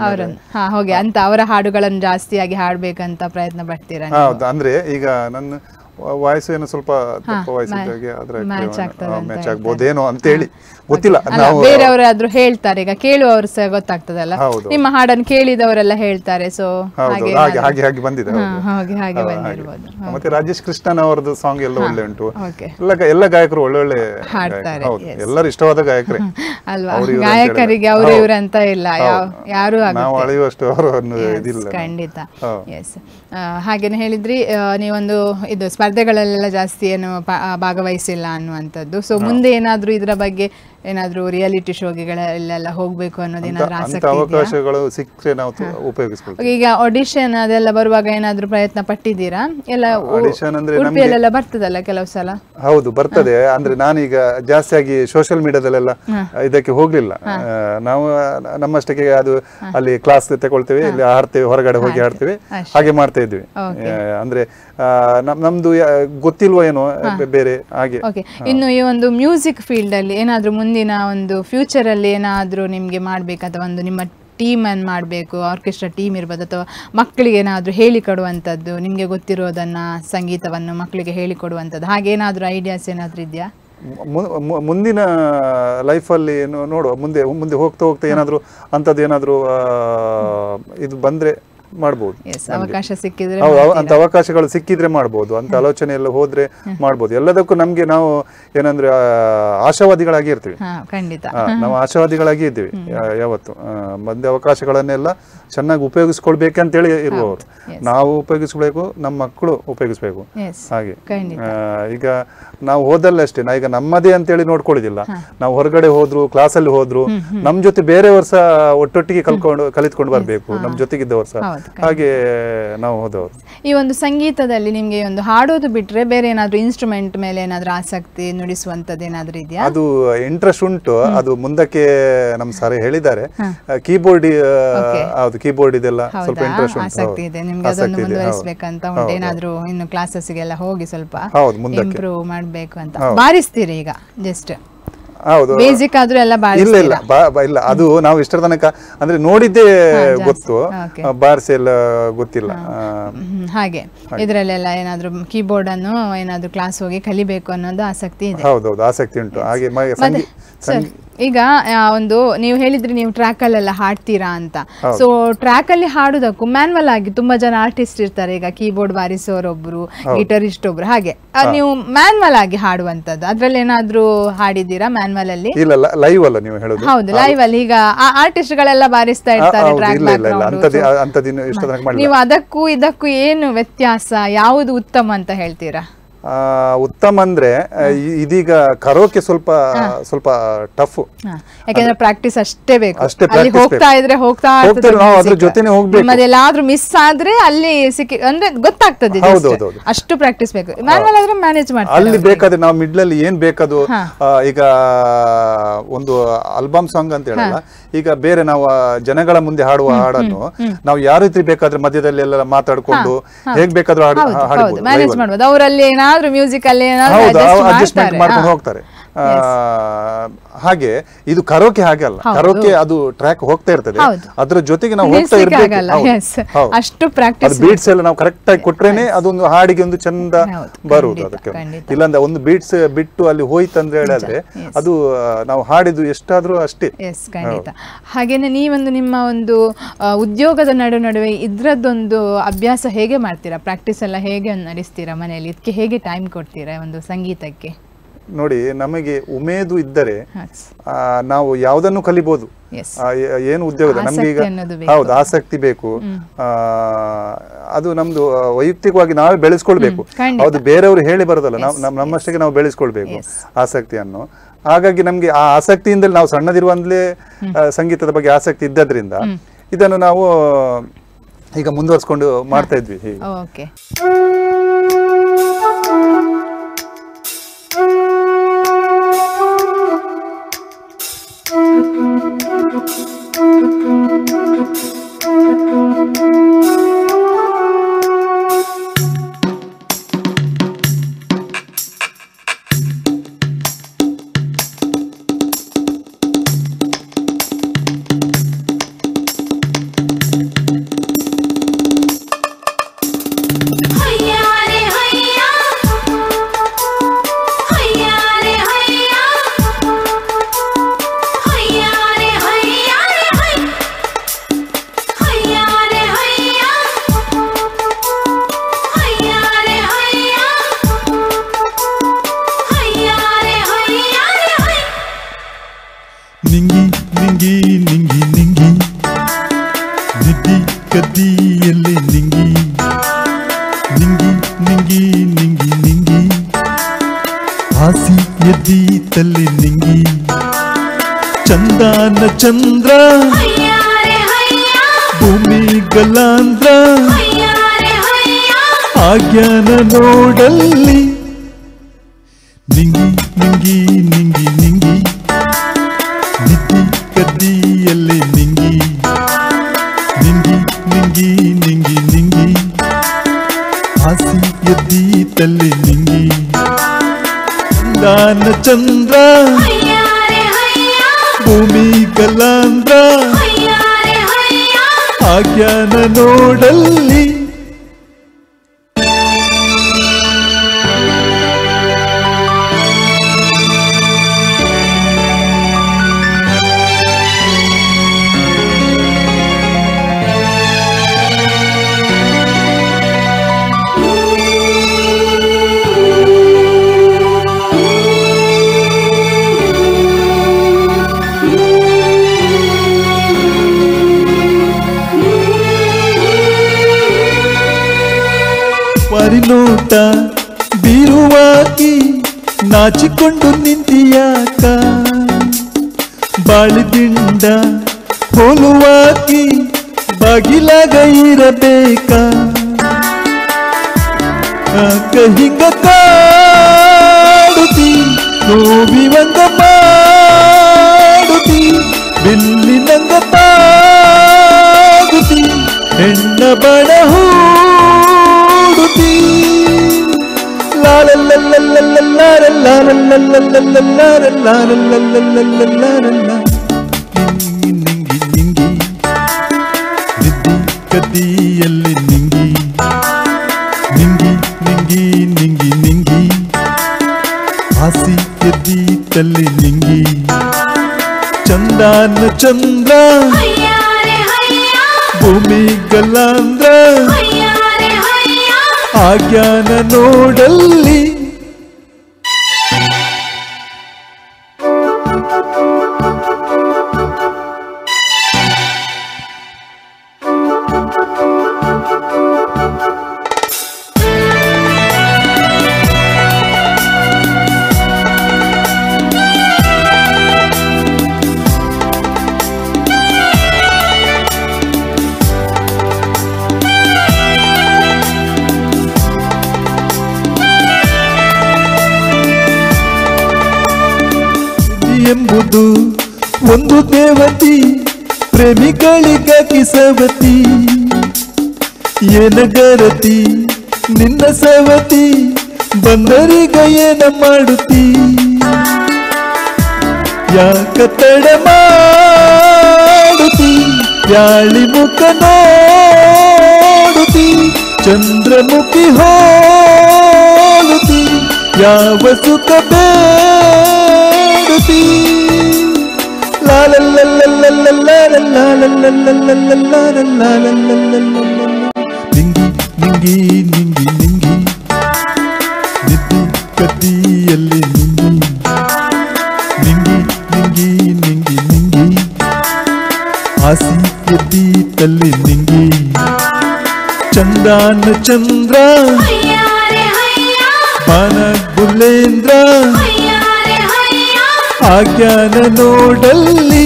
ಅವರನ್ನು ಹೋಗಿ ಅಂತ ಅವರ ಹಾಡುಗಳನ್ನು ಜಾಸ್ತಿಯಾಗಿ ಹಾಡ್ಬೇಕಂತ ಪ್ರಯತ್ನ ಪಡ್ತೀರಾ? ಹೌದು, ಅಂದ್ರೆ ಈಗ ನನ್ನ ವಾಯ್ಸ್ ಏನು ಸ್ವಲ್ಪ ತಪ್ಪ ವಾಯ್ಸ್ ಇದ್ದಾಗೆ ಅದ್ರ ಮ್ಯಾಚ್ ಆಗ್ಬೋದೇನೋ ಅಂತ ಹೇಳಿ ಗೊತ್ತಿಲ್ಲ. ಬೇರೆಯವರಾದ್ರೂ ಹೇಳ್ತಾರೆ, ಈಗ ಕೇಳುವವರು ಸಹ ಗೊತ್ತಾಗ್ತದಲ್ಲ, ನಿಮ್ಮ ಹಾಡನ್ನು ಕೇಳಿದವರೆಲ್ಲ ಹೇಳ್ತಾರೆ. ಸೊ ಹಾಗೆ ಬಂದಿದೆ. ಮತ್ತೆ ರಾಜೇಶ್ ಕೃಷ್ಣನ್ ಅವರದ್ದು ಸಾಂಗ್ ಎಲ್ಲ ಒಳ್ಳೆ ಉಂಟು, ಎಲ್ಲ ಗಾಯಕರು ಒಳ್ಳೊಳ್ಳೆ ಹಾಡ್ತಾರೆ, ಎಲ್ಲರೂ ಇಷ್ಟವಾದ ಗಾಯಕರೇ ಅಲ್ವಾ? ಗಾಯಕರಿಗೆ ಅವರು ಇವರು ಅಂತ ಇಲ್ಲ, ಯಾರು ನಾವು ಅಳೆಯುವಷ್ಟು ಅವರನ್ನು ಇದಿಲ್ಲ. ಖಂಡಿತ. ಎಸ್, ಹಾಗೇನೆ ಹೇಳಿದ್ರಿ ನೀವೊಂದು ಇದು ಸ್ಪರ್ಧೆಗಳಲ್ಲೆಲ್ಲ ಜಾಸ್ತಿ ಏನು ಭಾಗವಹಿಸಿಲ್ಲ ಅನ್ನುವಂಥದ್ದು. ಸೊ ಮುಂದೆ ಏನಾದ್ರೂ ಇದರ ಬಗ್ಗೆ ಏನಾದ್ರೂ ರಿಯಾಲಿಟಿ ಶೋಗಳೆಲ್ಲ ಹೋಗ್ಬೇಕು ಅನ್ನೋದೇನಾದ್ರೂ ಆಸಕ್ತಿ? ಅವಕಾಶಗಳು ಸಿಕ್ಕರೆ ನಾವು ಉಪಯೋಗಿಸ್ಕೊಳ್ತೀವಿ. ಈಗ ಆಡಿಷನ್ ಅದೆಲ್ಲ ಬರುವಾಗ ಏನಾದ್ರೂ ಪ್ರಯತ್ನ ಪಟ್ಟಿದ್ದೀರಾ? ಎಲ್ಲ ಆಡಿಷನ್ ಅಂದ್ರೆ ಉಡುಪಿಯಲ್ಲೆಲ್ಲ ಬರ್ತದಲ್ಲ ಕೆಲವು ಸಲ? ಹೌದು, ಬರ್ತದೆ. ಅಂದ್ರೆ ನಾನೀಗ ಜಾಸ್ತಿಯಾಗಿ ಸೋಷಿಯಲ್ ಮೀಡಿಯಾದಲ್ಲೆಲ್ಲ ಇದಕ್ಕೆ ಹೋಗ್ಲಿಲ್ಲ. ನಾವು ನಮ್ಮಷ್ಟಕ್ಕೆ ಅದು ಅಲ್ಲಿ ಕ್ಲಾಸ್ ತಗೊಳ್ತೇವೆ, ಇಲ್ಲಿ ಹಾಡ್ತೇವೆ, ಹೊರಗಡೆ ಹೋಗಿ ಹಾಡ್ತೇವೆ, ಹಾಗೆ ಮಾಡ್ತಾ ಇದ್ವಿ. ಅಂದ್ರೆ ನಮ್ದು ಗೊತ್ತಿಲ್ವ ಏನೋ ಬೇರೆ ಹಾಗೆ. ಇನ್ನು ಈ ಒಂದು ಮ್ಯೂಸಿಕ್ ಫೀಲ್ಡ್ ಅಲ್ಲಿ ಏನಾದ್ರೂ ಮುಂದಿನ ಒಂದು ಫ್ಯೂಚರ್ ಅಲ್ಲಿ ಏನಾದ್ರೂ ನಿಮ್ಗೆ ಮಾಡ್ಬೇಕು, ಅಥವಾ ಒಂದು ನಿಮ್ಮ ಟೀಮ್ ಅನ್ನು ಮಾಡಬೇಕು, ಆರ್ಕೆಸ್ಟ್ರಾ ಟೀಮ್ ಇರ್ಬೋದು, ಅಥವಾ ಮಕ್ಕಳಿಗೆ ಏನಾದರೂ ಹೇಳಿಕೊಡುವಂಥದ್ದು, ನಿಮಗೆ ಗೊತ್ತಿರೋದನ್ನ ಸಂಗೀತವನ್ನು ಮಕ್ಕಳಿಗೆ ಹೇಳಿಕೊಡುವಂಥದ್ದು, ಹಾಗೇನಾದ್ರೂ ಐಡಿಯಾಸ್ ಏನಾದ್ರೂ ಇದೆಯಾ? ಮುಂದಿನ ಲೈಫಲ್ಲಿ ನೋಡುವ, ಮುಂದೆ ಹೋಗ್ತಾ ಏನಾದರೂ ಅಂಥದ್ದು ಏನಾದರೂ ಇದು ಬಂದರೆ ಮಾಡ್ಬೋದು. ಅವಕಾಶ ಸಿಕ್ಕಿದ್ರೆ ಅಂತ ಅವಕಾಶಗಳು ಸಿಕ್ಕಿದ್ರೆ ಮಾಡ್ಬೋದು, ಅಂತ ಆಲೋಚನೆ ಎಲ್ಲ ಹೋದ್ರೆ ಮಾಡ್ಬೋದು. ಎಲ್ಲದಕ್ಕೂ ನಮ್ಗೆ ನಾವು ಏನಂದ್ರೆ ಆಶಾವಾದಿಗಳಾಗಿ ಇರ್ತೀವಿ. ನಾವು ಆಶಾವಾದಿಗಳಾಗಿ ಇದ್ದೀವಿ ಯಾವತ್ತು. ಬಂದ ಅವಕಾಶಗಳನ್ನೆಲ್ಲ ಚೆನ್ನಾಗಿ ಉಪಯೋಗಿಸ್ಕೊಳ್ಬೇಕಂತೇಳಿ ಇರುವವರು. ನಾವು ಉಪಯೋಗಿಸ್ಬೇಕು, ನಮ್ಮ ಮಕ್ಕಳು ಉಪಯೋಗಿಸ್ಬೇಕು. ಹಾಗೆ ಈಗ ನಾವು ಹೋದಲ್ಲ ಅಷ್ಟೇ, ಈಗ ನಮ್ಮದೇ ಅಂತೇಳಿ ನೋಡ್ಕೊಳ್ಳೋದಿಲ್ಲ. ನಾವು ಹೊರಗಡೆ ಹೋದ್ರು, ಕ್ಲಾಸಲ್ಲಿ ಹೋದ್ರು, ನಮ್ ಜೊತೆ ಬೇರೆ ವರ್ಷ ಒಟ್ಟೊಟ್ಟಿಗೆ ಕಲಿತ್ಕೊಂಡು ಬರ್ಬೇಕು, ನಮ್ ಜೊತೆಗಿದ್ದ ವರ್ಷ. ಹಾಗೆ ನಾವು ಹೋದವರು. ಈ ಒಂದು ಸಂಗೀತದಲ್ಲಿ ನಿಮ್ಗೆ ಒಂದು ಹಾಡೋದು ಬಿಟ್ರೆ ಬೇರೆ ಏನಾದ್ರು ಇನ್ಸ್ಟ್ರೂಮೆಂಟ್ ಮೇಲೆ ಏನಾದ್ರು ಆಸಕ್ತಿ ನುಡಿಸುವಂತದ್ದು ಏನಾದ್ರು ಇದೆಯಾ? ಅದು ಇಂಟ್ರೆಸ್ಟ್ ಉಂಟು. ಅದು ಮುಂದಕ್ಕೆ ನಮ್ ಸರ್ ಹೇಳಿದ್ದಾರೆ. ಕೀಬೋರ್ಡ್, ಹೌದು, ಕೀಬೋರ್ಡ್ ಇದೆಲ್ಲ ಸ್ವಲ್ಪ ಇಂಟ್ರೆಸ್ಟ್ ಉಂಟು. ಆಸಕ್ತಿ ಇದೆ ನಿಮ್ಗೆ, ಅದನ್ನು ಮುಂದುವರಿಸಬೇಕಂತ ಉಂಟು. ಏನಾದ್ರು ಇನ್ನು ಕ್ಲಾಸಸ್ಗೆಲ್ಲ ಹೋಗಿ ಸ್ವಲ್ಪ ಇಂಪ್ರೂವ್ ಮಾಡ್ಬೇಕು ಅಂತ ಬಾರಿಸ್ತೀರಿ ಈಗ? ಜಸ್ಟ್ ಹೌದು, ಬೇಸಿಕ್ ಆದ್ರೂ ಎಲ್ಲ ಇಲ್ಲ, ಅದು ನಾವು ಇಷ್ಟರ ತನಕ ಅಂದ್ರೆ ನೋಡಿದ್ದೇ ಗೊತ್ತು, ಬಾರ್ಸ್ ಎಲ್ಲ ಗೊತ್ತಿಲ್ಲ. ಹಾಗೆ ಇದ್ರಲ್ಲೆಲ್ಲ ಏನಾದ್ರು ಕೀಬೋರ್ಡ್ ಅನ್ನು ಏನಾದ್ರು ಕ್ಲಾಸ್ ಹೋಗಿ ಕಲಿಬೇಕು ಅನ್ನೋದು ಆಸಕ್ತಿ ಇದೆ? ಹೌದೌದು, ಆಸಕ್ತಿ ಉಂಟು. ಹಾಗೆ ಈಗ ಒಂದು ನೀವು ಹೇಳಿದ್ರಿ ನೀವು ಟ್ರ್ಯಾಕ್ ಅಲ್ಲೆಲ್ಲ ಹಾಡ್ತೀರಾ ಅಂತ. ಸೊ ಟ್ರ್ಯಾಕ್ ಅಲ್ಲಿ ಹಾಡುದಕ್ಕೂ ಮ್ಯಾನ್ವಲ್ ಆಗಿ ತುಂಬಾ ಜನ ಆರ್ಟಿಸ್ಟ್ ಇರ್ತಾರೆ. ಈಗ ಕೀಬೋರ್ಡ್ ಬಾರಿಸೋರೊಬ್ರು, ಗಿಟರಿಸ್ಟ್ ಒಬ್ರು, ಹಾಗೆ ನೀವು ಮ್ಯಾನ್ವಲ್ ಆಗಿ ಹಾಡುವಂತದ್ದು ಅದ್ರಲ್ಲಿ ಏನಾದ್ರೂ ಹಾಡಿದ್ದೀರಾ ಮ್ಯಾನ್ವಲ್ ಅಲ್ಲಿ? ಇಲ್ಲ, ಲೈವ್ ಅಲ್ಲ ನೀವು ಹೇಳೋದು? ಹೌದು, ಲೈವ್ ಅಲ್ಲಿ ಈಗ ಆರ್ಟಿಸ್ಟ್ ಗಳೆಲ್ಲ ಬಾರಿಸ್ತಾ ಇರ್ತಾರೆ ಟ್ರ್ಯಾಕ್ ಬ್ಯಾಕ್ಗ್ರೌಂಡ್. ನೀವು ಅದಕ್ಕೂ ಇದಕ್ಕೂ ಏನು ವ್ಯತ್ಯಾಸ, ಯಾವುದು ಉತ್ತಮ ಅಂತ ಹೇಳ್ತೀರಾ? ಉತ್ತಮ ಅಂದ್ರೆ ಇದೀಗ ಕರೋಕೆ ಸ್ವಲ್ಪ ಟಫ್, ಯಾಕಂದ್ರೆ ಪ್ರಾಕ್ಟೀಸ್ ಅಷ್ಟೇ ಬೇಕು. ಅಲ್ಲಿ ಹೋಗ್ತಾ ಅದ್ರ ಜೊತೆನೆ ಹೋಗ್ಬೇಕು. ಎಲ್ಲಾದ್ರೂ ಮಿಸ್ ಆದ್ರೆ ಅಲ್ಲಿ ಸಿಕ್ಕಿ ಅಂದ್ರೆ ಗೊತ್ತಾಗ್ತದೆ, ಅಷ್ಟು ಪ್ರಾಕ್ಟೀಸ್ ಬೇಕು. ಮ್ಯಾನ್ಯಲ್ ಆದ್ರೆ ಮ್ಯಾನೇಜ್ ಮಾಡ್ತಾರೆ. ಅಲ್ಲಿ ಬೇಕಾದ್ರೆ ನಾವು ಮಿಡ್ಲ್ ಅಲ್ಲಿ ಏನ್ ಬೇಕದು, ಈಗ ಒಂದು ಆಲ್ಬಮ್ ಸಾಂಗ್ ಅಂತ ಹೇಳಲ್ಲ, ಈಗ ಬೇರೆ ನಾವು ಜನಗಳ ಮುಂದೆ ಹಾಡುವ ಹಾಡನ್ನು ನಾವು ಯಾವ ರೀತಿ ಬೇಕಾದ್ರೆ ಮಧ್ಯದಲ್ಲಿ ಎಲ್ಲ ಮಾತಾಡ್ಕೊಂಡು ಹೇಗ್ ಬೇಕಾದ್ರೂ ಮ್ಯಾನೇಜ್ ಮಾಡ್ಬೋದು. ಅವರಲ್ಲಿ ಏನಾದ್ರೂ ಮ್ಯೂಸಿಕ್ ಅಲ್ಲಿ ಅಡ್ಜಸ್ಟ್ಮೆಂಟ್ ಮಾಡ್ಕೊಂಡು ಹೋಗ್ತಾರೆ. ಹಾಗೆ ಇದು ಕರೋಕೆ ಹಾಗೆ ಅಲ್ಲ. ಕರೋಕೆ ಅದು ಟ್ರ್ಯಾಕ್ ಹೋಗ್ತಾ ಇರ್ತದೆ, ಅದ್ರ ಜೊತೆಗೆ ನಾವು ಹೋಗ್ತಾ ಇರ್ಬೇಕು. ಅಷ್ಟು ಪ್ರಾಕ್ಟೀಸ್, ಬೀಟ್ಸ್ ಎಲ್ಲ ನಾವು ಕರೆಕ್ಟ್ ಆಗಿ ಕೊಟ್ರೇನೆ ಅದೊಂದು ಹಾಡಿಗೆ ಒಂದು ಚಂದ ಬರುವುದು. ಅದಕ್ಕೆ ಇಲ್ಲಾಂದ್ರೆ ಒಂದು ಬೀಟ್ಸ್ ಬಿಟ್ಟು ಅಲ್ಲಿ ಹೋಯ್ತಂದ್ರೆ ಹೇಳಿದ್ರೆ ಅದು ನಾವು ಹಾಡಿದ್ದು ಎಷ್ಟಾದ್ರೂ ಅಷ್ಟೇ. ಖಂಡಿತ. ಹಾಗೇನೆ ನೀವೊಂದು ನಿಮ್ಮ ಒಂದು ಉದ್ಯೋಗದ ನಡುವೆ ಇದ್ರದ್ದೊಂದು ಅಭ್ಯಾಸ ಹೇಗೆ ಮಾಡ್ತೀರಾ? ಪ್ರಾಕ್ಟೀಸ್ ಎಲ್ಲ ಹೇಗೆ ನಡೆಸ್ತೀರಾ ಮನೆಯಲ್ಲಿ? ಇದಕ್ಕೆ ಹೇಗೆ ಟೈಮ್ ಕೊಡ್ತೀರಾ ಒಂದು ಸಂಗೀತಕ್ಕೆ? ನೋಡಿ, ನಮಗೆ ಉಮೇದು ಇದ್ದರೆ ನಾವು ಯಾವುದನ್ನು ಕಲಿಬಹುದು. ಏನು ಉದ್ಯೋಗದ ನಮ್ಗೆ ಈಗ ಹೌದು ಆಸಕ್ತಿ ಬೇಕು. ಅದು ನಮ್ದು ವೈಯಕ್ತಿಕವಾಗಿ ನಾವೇ ಬೆಳೆಸ್ಕೊಳ್ಬೇಕು. ಹೌದು, ಬೇರೆಯವರು ಹೇಳಿ ಬರೋದಲ್ಲ, ನಮ್ಮಷ್ಟಕ್ಕೆ ನಾವು ಬೆಳೆಸ್ಕೊಳ್ಬೇಕು ಆಸಕ್ತಿಯನ್ನು. ಹಾಗಾಗಿ ನಮ್ಗೆ ಆ ಆಸಕ್ತಿಯಿಂದಲೇ ನಾವು ಸಣ್ಣದಿರುವಂತಲೇ ಸಂಗೀತದ ಬಗ್ಗೆ ಆಸಕ್ತಿ ಇದ್ದದ್ರಿಂದ ಇದನ್ನು ನಾವು ಈಗ ಮುಂದುವರ್ಸ್ಕೊಂಡು ಮಾಡ್ತಾ ಇದ್ವಿ. ಹೀಗೆ ಚಂದ್ರ ಭೂಮಿ ಗಲಾಂದ್ರ ಆಜ್ಞಾನ ನೋಡಲ್ಲಿ ನಿಂಗಿ ನಿಂಗಿ ನಿಂಗಿ ನಿಂಗಿ ನಿದ್ದಿ ಕದ್ದಿಯಲ್ಲಿ ನಿಂಗಿ ನಿಂಗಿ ನಿಂಗಿ ನಿಂಗಿ ನಿಂಗಿ ಹಾಸಿ ಎದ್ದಿ ತಲ್ಲಿ ನಿಂಗಿ ದಾನ ಚಂದ್ರ ಭೂಮಿ ಗಲಾಂದ್ರ ಆಜ್ಞಾನ ನೋಡಲ್ಲಿ ಪರಿನೋಟ ಬೀರುವಾಗಿ ನಾಚಿಕೊಂಡು ನಿಂತಿಯಾಕ ಬಾಳಿದಿಂಡ ಹೋಲುವಾಗಿ ಬಾಗಿಲಾಗ ಇರಬೇಕ ಹಿಂಗ ಕಾಡುತ್ತಿ ನೋವಿವಂಗ ಮಾಡುತ್ತಿ ಬಿಲ್ಲಿನಂಗ ತಾಗುತ್ತಿ ಹೆಣ್ಣ ಬಣ ಹೂಡುತ್ತಿ ನಿಂಗಿ ನಿಂಗಿ ನಿದ್ದಿ ಕದಿಯಲ್ಲಿ ನಿಂಗಿ ನಿಂಗಿ ನಿಂಗಿ ನಿಂಗಿ ನಿಂಗಿ ಹಾಸಿ ಎದ್ದಿ ತಲ್ಲಿ ನಿಂಗಿ ಚಂದಾನ ಚಂದ್ರ ಭೂಮಿ ಗಲ್ಲಾಂದ್ರ ಆಜ್ಞಾನ ನೋಡಲ್ಲಿ ಎಂಬುದು ಒಂದು ದೇವತಿ ಪ್ರೇಮಿಗಳಿಗಾಗಿ ಸವತಿ ಏನಗರತಿ ನಿನ್ನ ಸವತಿ ಬಂದರಿಗ ಏನ ಮಾಡುತ್ತಿ ಯಾಕ ತಡ ಮಾಡುತ್ತಿ ಯಾಳಿ ಮುಖ ನೋಡುತ್ತಿ ಚಂದ್ರಮುಖಿ ಹೋಲುತ್ತಿ ಯಾವ ಸುಖ ಬೇಡುತ್ತಿ ನಿಂಗಿ ನಿಂಗಿ ನಿಂಗಿ ನಿಂಗಿ ನಿದ್ದಿ ಕದ್ದಿಯಲ್ಲಿ ನಿಂಗಿ ನಿಂಗಿ ನಿಂಗಿ ನಿಂಗಿ ನಿಂಗಿ ಆಸಿ ಎದ್ದಿ ತಲ್ಲಿ ನಿಂಗಿ ಚಂದಾನ ಚಂದ್ರ ಬಾನ ಗುಲ್ಲೇಂದ್ರ ಆಜ್ಞಾನ ನೋಡಲ್ಲಿ.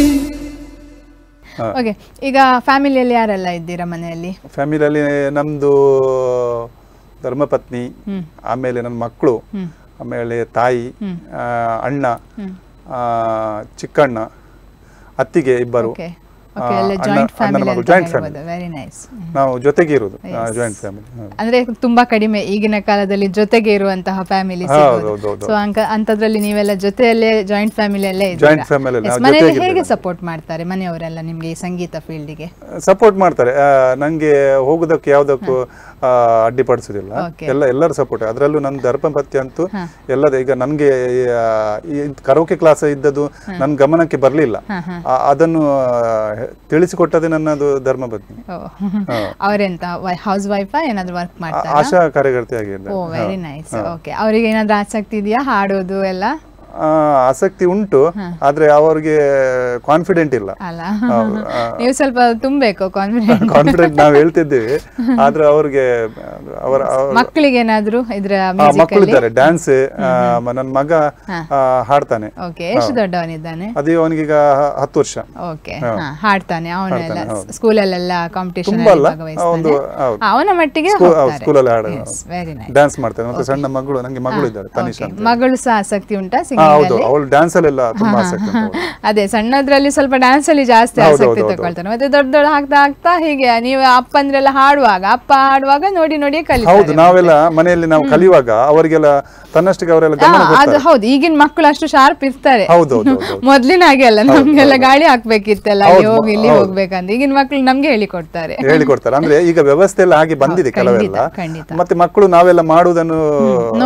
ಓಕೆ, ಈಗ ಫ್ಯಾಮಿಲಿಯಲ್ಲಿ ಯಾರೆಲ್ಲ ಇದ್ದೀರಾ ಮನೆಯಲ್ಲಿ? ಫ್ಯಾಮಿಲಿಯಲ್ಲಿ ನಮ್ದು ಧರ್ಮಪತ್ನಿ, ಆಮೇಲೆ ನನ್ನ ಮಕ್ಕಳು, ಆಮೇಲೆ ತಾಯಿ, ಅಣ್ಣ, ಚಿಕ್ಕಣ್ಣ, ಅತ್ತಿಗೆ ಇಬ್ಬರು, ಜಾಯಿಂಟ್ ಫ್ಯಾಮಿಲಿ. ನಾವು ಜೊತೆಗೆ ಇರೋದು ಜಾಯಿಂಟ್ ಫ್ಯಾಮಿಲಿ. ಅಂದ್ರೆ ತುಂಬಾ ಕಡಿಮೆ ಈಗಿನ ಕಾಲದಲ್ಲಿ ಜೊತೆಗೆ ಇರುವಂತಹ ಫ್ಯಾಮಿಲಿ. ಸೊ ಅಂತದ್ರಲ್ಲಿ ನೀವೆಲ್ಲ ಜೊತೆಯಲ್ಲೇ ಜಾಯಿಂಟ್ ಫ್ಯಾಮಿಲಿಯಲ್ಲೇ ಮನೆಯಲ್ಲಿ ಹೇಗೆ ಸಪೋರ್ಟ್ ಮಾಡ್ತಾರೆ ಮನೆಯವರೆಲ್ಲ ನಿಮ್ಗೆ ಈ ಸಂಗೀತ ಫೀಲ್ಡ್ಗೆ? ಸಪೋರ್ಟ್ ಮಾಡ್ತಾರೆ. ನಂಗೆ ಹೋಗೋದಕ್ಕೆ ಯಾವ್ದಕ್ಕೂ ಅಡ್ಡಿಪಡಿಸೋದಿಲ್ಲ, ಎಲ್ಲರೂ ಸಪೋರ್ಟ್. ಅದರಲ್ಲೂ ನನ್ನ ಧರ್ಮಪತ್ನಿ ಅಂತೂ ಎಲ್ಲದ. ಈಗ ನನ್ಗೆ ಕರೋಕೆ ಕ್ಲಾಸ್ ಇದ್ದದ್ದು ನನ್ನ ಗಮನಕ್ಕೆ ಬರ್ಲಿಲ್ಲ, ಅದನ್ನು ತಿಳಿಸಿಕೊಟ್ಟದೆ ನನ್ನದು ಧರ್ಮಪತ್ನಿ. ಅವರೆಂತ ಹೌಸ್ ವೈಫ್ ಏನಾದ್ರು ವರ್ಕ್ ಮಾಡ್ತಾರೆ? ಆಶಾ ಕಾರ್ಯಕರ್ತೆಯಾಗಿದ್ದಾರೆ. ಓ, ವೆರಿ ನೈಸ್. ಓಕೆ, ಅವರಿಗೆ ಏನಾದ್ರು ಆಸಕ್ತಿ ಇದೆಯಾ ಹಾಡೋದು ಎಲ್ಲ? ಆಸಕ್ತಿ ಉಂಟು, ಆದ್ರೆ ಅವರಿಗೆ ಕಾನ್ಫಿಡೆಂಟ್ ಇಲ್ಲ. ನೀವು ಸ್ವಲ್ಪ ತುಂಬಬೇಕು ಕಾನ್ಫಿಡೆಂಟ್. ನಾವು ಹೇಳ್ತಿದ್ದೇವೆ, ಆದ್ರೆ ಅವ್ರಿಗೆ ಮಕ್ಕಳಿಗೆ ಏನಾದ್ರು ಇದ್ರ ಮಕ್ಕಳಿದ್ದಾರೆ. ಡ್ಯಾನ್ಸ್ ನನ್ನ ಮಗ ಹಾಡ್ತಾನೆ. ಎಷ್ಟು ದೊಡ್ಡವನಿದ್ದಾನೆ? ಅದೇ ಅವನಿಗೀಗ 10 ವರ್ಷ. ಓಕೆ, ಹಾಡ್ತಾನೆ. ಅವನೆಲ್ಲ ಸ್ಕೂಲಲ್ಲೆಲ್ಲ ಕಾಂಪಿಟೇಷನ್ ಅವನ ಮಟ್ಟಿಗೆ ಸ್ಕೂಲಲ್ಲಿ ಹಾಡ ಡ್ಯಾನ್ಸ್ ಮಾಡ್ತಾನೆ. ಮತ್ತೆ ಸಣ್ಣ ಮಗಳು, ನಂಗೆ ಮಗಳು ಇದ್ದಾರೆ, ತನಿಷಾ. ಮಗಳು ಸಹ ಆಸಕ್ತಿ ಉಂಟಾ? ಅವಳು ಡ್ಯಾನ್ಸ್ ಅಲ್ಲೆಲ್ಲ ತುಂಬಾ ಆಸಕ್ತಿ. ಅದೇ ಸಣ್ಣದ್ರಲ್ಲಿ ಸ್ವಲ್ಪ ಡ್ಯಾನ್ಸ್ ಅಲ್ಲಿ ಜಾಸ್ತಿ ಆಸಕ್ತಿ ತಗೊಳ್ತಾನೆ. ಮತ್ತೆ ದೊಡ್ಡ ಆಗ್ತಾ ಆಗ್ತಾ ಹೀಗೆ ನೀವು ಅಪ್ಪಂದ್ರೆಲ್ಲ ಅಪ್ಪ ಹಾಡುವಾಗ ನೋಡಿ ನೋಡಿ ಕಲಿತಾರೆ. ಹೌದು, ನಾವೆಲ್ಲ ಮನೆಯಲ್ಲಿ ನಾವು ಕಲಿಯುವಾಗ ಅವರಿಗೆಲ್ಲ ತನ್ನಷ್ಟಕ್ಕೆ ಅವರೆಲ್ಲ ಗಮನ ಕೊಡ್ತಾರೆ. ಅದು ಹೌದು, ಈಗಿನ ಮಕ್ಕಳು ಅಷ್ಟು ಶಾರ್ಪ್ ಇರ್ತಾರೆ. ಮೊದ್ಲಿನ ಹಾಗೆ ಅಲ್ಲ, ನಮ್ಗೆಲ್ಲ ಗಾಳಿ ಹಾಕ್ಬೇಕಿತ್ತಲ್ಲ, ಹೋಗಿ ಇಲ್ಲಿ ಹೋಗ್ಬೇಕಂತ. ಈಗಿನ ಮಕ್ಕಳು ನಮ್ಗೆ ಹೇಳಿಕೊಡ್ತಾರೆ. ಅಂದ್ರೆ ಈಗ ವ್ಯವಸ್ಥೆ ಎಲ್ಲ ಹಾಗೆ ಬಂದಿದೆ ಕೆಲವೆಲ್ಲ. ಮತ್ತೆ ಮಕ್ಕಳು ನಾವೆಲ್ಲ ಮಾಡುವುದನ್ನು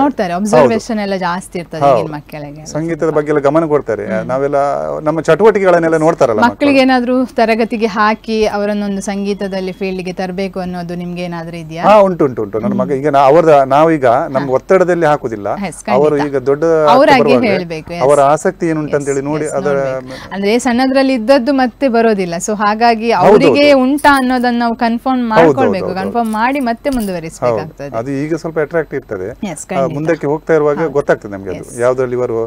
ನೋಡ್ತಾರೆ. ಅಬ್ಸರ್ವೇಷನ್ ಎಲ್ಲ ಜಾಸ್ತಿ ಇರ್ತದೆ ಈಗಿನ ಮಕ್ಕಳಿಗೆ. ಸಂಗೀತದ ಬಗ್ಗೆ ಎಲ್ಲ ಗಮನ ಕೊಡ್ತಾರೆ. ನಾವೆಲ್ಲ ನಮ್ಮ ಚಟುವಟಿಕೆಗಳನ್ನೆಲ್ಲ ನೋಡ್ತಾರಲ್ಲ. ಮಕ್ಕಳಿಗೆ ಏನಾದ್ರೂ ತರಗತಿಗೆ ಹಾಕಿ ಅವರನ್ನೊಂದು ಸಂಗೀತದಲ್ಲಿ ಫೀಲ್ಡ್ಗೆ ತರಬೇಕು ಅನ್ನೋದು ನಿಮ್ಗೆ ಏನಾದ್ರೂ ಇದೆಯಾ? ಉಂಟು ನನ್ನ ಮಗ ಈಗ ನಾವೀಗ ನಮ್ಮ ಒತ್ತಡದಲ್ಲಿ ಹಾಕುದಿಲ್ಲ, ಅವರು ಈಗ ದೊಡ್ಡ ಅವರ ಆಸಕ್ತಿ ಏನುಂಟು ಅಂತ ಹೇಳಿ ನೋಡಿ ಅದರ ಅಂದ್ರೆ ಸಣ್ಣದ್ರಲ್ಲಿ ಇದ್ದದ್ದು ಮತ್ತೆ ಬರೋದಿಲ್ಲ. ಸೊ ಹಾಗಾಗಿ ಅವರಿಗೆ ಉಂಟಾ ಅನ್ನೋದನ್ನ ನಾವು ಕನ್ಫರ್ಮ್ ಮಾಡ್ಕೊಳ್ಬೇಕು, ಕನ್ಫರ್ಮ್ ಮಾಡಿ ಮತ್ತೆ ಮುಂದುವರಿಸಬೇಕಾಗ್ತದೆ. ಅದು ಈಗ ಸ್ವಲ್ಪ ಅಟ್ರಾಕ್ಟ್ ಇರ್ತದೆ, ಮುಂದಕ್ಕೆ ಹೋಗ್ತಾ ಇರುವಾಗ ಗೊತ್ತಾಗ್ತದೆ ನಮ್ಗೆ ಅದು ಯಾವ್ದ್ರಲ್ಲಿ ಇವರು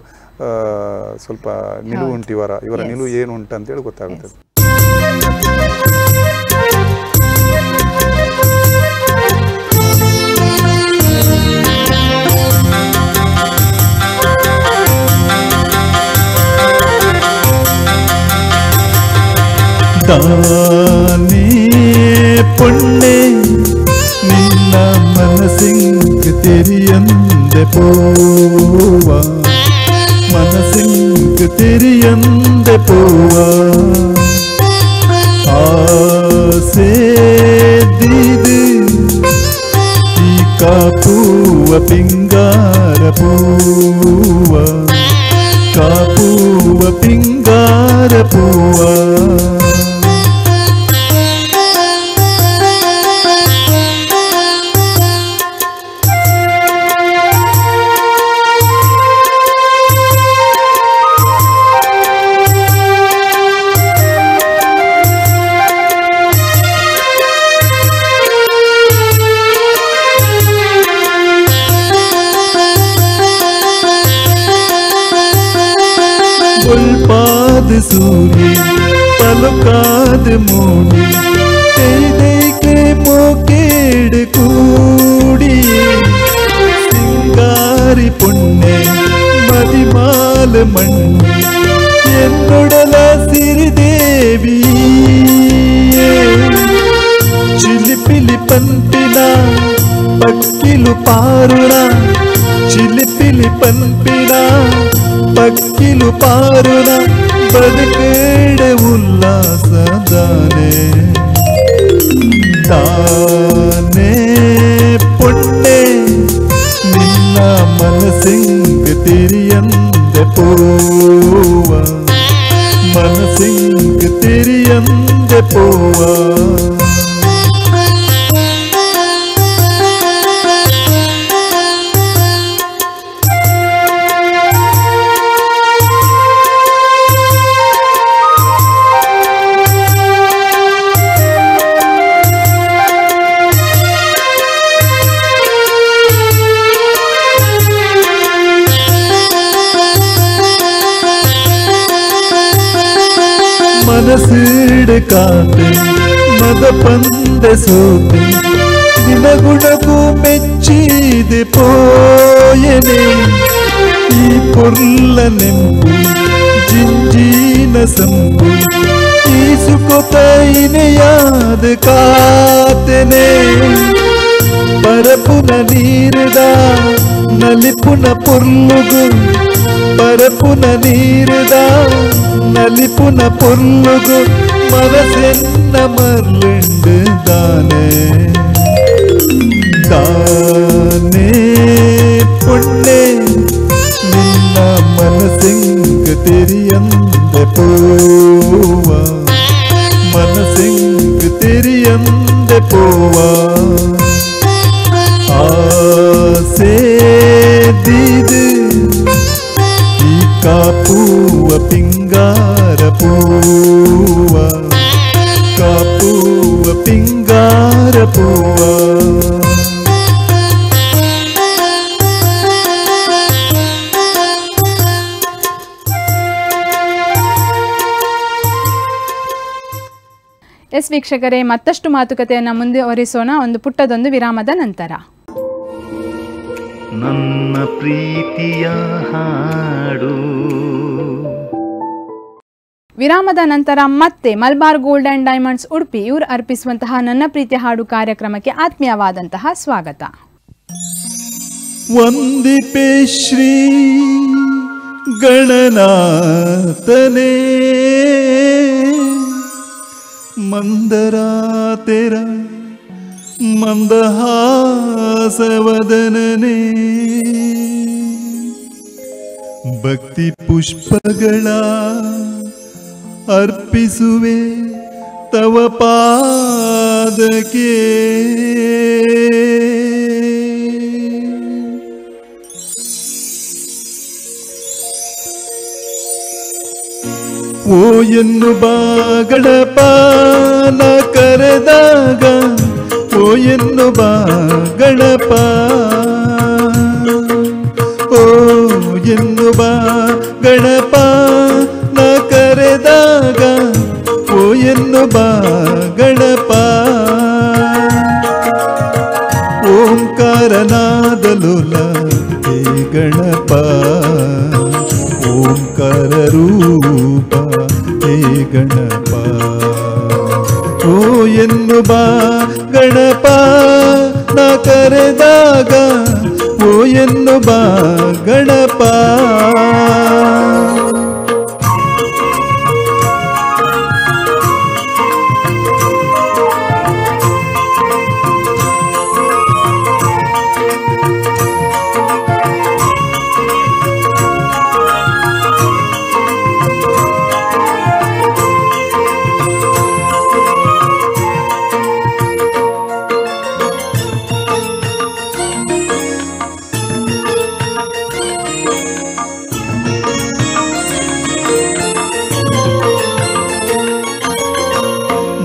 ಸ್ವಲ್ಪ ನಿಲುವು ಉಂಟು, ಇವರ ನಿಲುವು ಏನು ಉಂಟು ಅಂತ ಹೇಳಿ ಗೊತ್ತಾಗುತ್ತದೆ. தானே பொண்ணே நின்ன மனசிங்கு தெரியந்த போவா, மனசிங்கு தெரியந்த போவா, ஆசே தீது ಈ ಕಾಪುವ ಪಿಂಗಾರ ಪೂವ, ಕಾಪುವ ಪಿಂಗಾರ ಪೂವ. उल्पाद सूर्य पलकाद मोनी के मोकेड कूड़ी, सिंगारी पुण्य मदिमाल मण्णी एन्नुडल सिरिदेवी, चिलिपिलि पंपिना पक्किलु पारुणा, चिलिपिलि पंपिना ಪಕ್ಕಿಲು ಪಾರುಣ ಬದುಕೇಡ ಉಲ್ಲಾಸದಾನೆ, ತಾನೇ ಪುಣ್ಣೆ ನಿನ್ನ ಮನಸ್ಸಿಂಗ ತಿರಿಯಂದ ಪೋವ, ಮನಸ್ಸಿಂಗ ತಿರಿಯಂದ ಪೋವ. ಮನಸ್ಸಿಡ ಕಾತೆ ಮದ ಪಂದ ಸೋತೆ ನಿನಗುಣಗೂ ಮೆಚ್ಚಿದೆ ಪೋಯನೆ, ಈ ಪೊರ್ಲ ನೆಂಪು ಜಿಂಜೀನ ಸಂಪು ಈ ಸುಖತ ಇನೆಯಾದ ಕಾತೆನೆ, ಪರಪುನ ನೀರದ ನಲಿಪುನ ಪೊರ್ಲುಗು, ಪರಪುನ ನೀರದ ನಲಿಪುನ ಪೊರ್ಲುಗು ಮನಸ್ಸೆನ್ನ ಮರ್ಲೆಂಡು ದಾನೆ, ತಾನೇ ಪುಣ್ಣೆ ನಿನ್ನ ಮನಸ್ಸಿಂಗ ತೆರಿಯಂದ ಪೋವ, ಮನಸ್ಸಿಂಗ ತೆರಿಯಂದ ಪೋವ. ಆಸೆ ದೀದು ಈ ಕಾಪುವ ಪಿಂಗಾರ ಪೂವ, ಕಾಪುವ ಪಿಂಗಾರ ಪೂವ. ಎಸ್ ವೀಕ್ಷಕರೇ, ಮತ್ತಷ್ಟು ಮಾತುಕತೆಯನ್ನು ಮುಂದುವರಿಸೋಣ ಒಂದು ಪುಟ್ಟದೊಂದು ವಿರಾಮದ ನಂತರ. ನನ್ನ ಪ್ರೀತಿಯ ಹಾಡು. ವಿರಾಮದ ನಂತರ ಮತ್ತೆ Malabar gold and diamonds Udupi ಇವರು ಅರ್ಪಿಸುವಂತಹ ನನ್ನ ಪ್ರೀತಿಯ ಹಾಡು ಕಾರ್ಯಕ್ರಮಕ್ಕೆ ಆತ್ಮೀಯವಾದಂತಹ ಸ್ವಾಗತ. ವಂದಿಪೆ ಶ್ರೀ ಗಣನಾಥನೇ, ಮಂದರಾತೆರ ಮಂದಹಾಸವದನನೇ, ಭಕ್ತಿ ಪುಷ್ಪಗಳ ಅರ್ಪಿಸುವೆ ತವ ಪಾದಕ್ಕೆ. ಓ ಎನ್ನುವ ಗಣಪ ನ ಕರೆದಾಗ, ಓ ಎನ್ನುವ ಗಣಪ, ಓ ಎನ್ನುವ ಗಣಪ ನ ಕರೆದಾಗ, ಓ ಎನ್ನುವ ಗಣಪ. ಓಂಕಾರನಾದಲುಲ ಹೇ ಗಣಪ, ಓಂಕಾರ ರೂಪ ಹೇ ಗಣಪ. ಓ ಎನ್ನುವ ಗಣಪ ನ ಕರೆದಾಗ, ಓ ಎನ್ನುವ ಗಣಪ.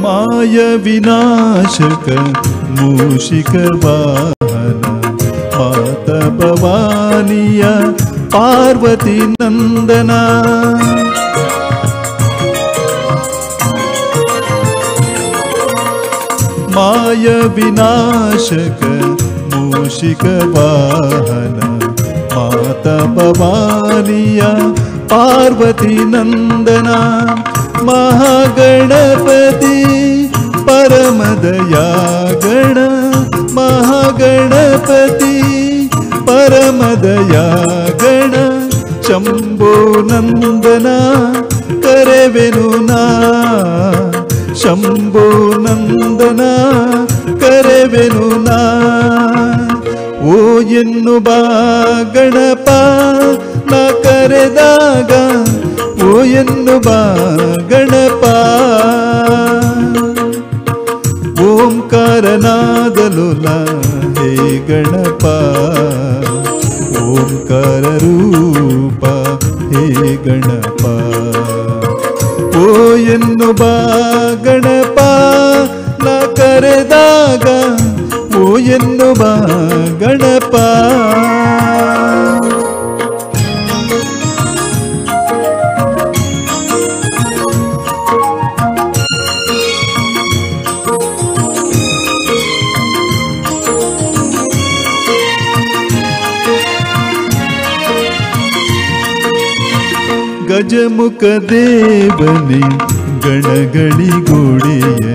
ಮಾಯ ವಿನಾಶಕ ಮೂಷಿಕ ವಾಹನ, ಮಾತ ಭವಾನಿಯ ಪಾರ್ವತಿ ನಂದನ. ಮಾಯ ವಿನಾಶಕ ಮೂಷಿಕ ವಾಹನ, ಮಾತ ಭವಾನಿಯ ಪಾರ್ವತಿ ನಂದನ. ಮಹಾಗಣಪತಿ ಪರಮದಯಾಗಣ, ಮಹಾಗಣಪತಿ ಪರಮದಯಾಗಣ. ಶಂಭೋ ನಂದನ ಕರೆವೆನು ನಾ, ಶಂಭೋ ನಂದನ ಕರೆವೆನು ನಾ. ಓ ಎನ್ನುವ ಗಣಪ ನ ಕರೆದಾಗ, ಓ ಎನ್ನುವ ಗಣಪ. ಓಂಕಾರನಾದಲುಲ ಹೇ ಗಣಪ, ಓಂಕಾರ ರೂಪ ಹೇ ಗಣಪ. ಓ ಎನ್ನುವ ಗಣಪ ನ ಕರೆದಾಗ, ಓ ಎನ್ನುವ ಗಣಪ. ಗಜಮುಖ ದೇವನೇ ಗಣಗಳಿಗೊಡೆಯನೇ,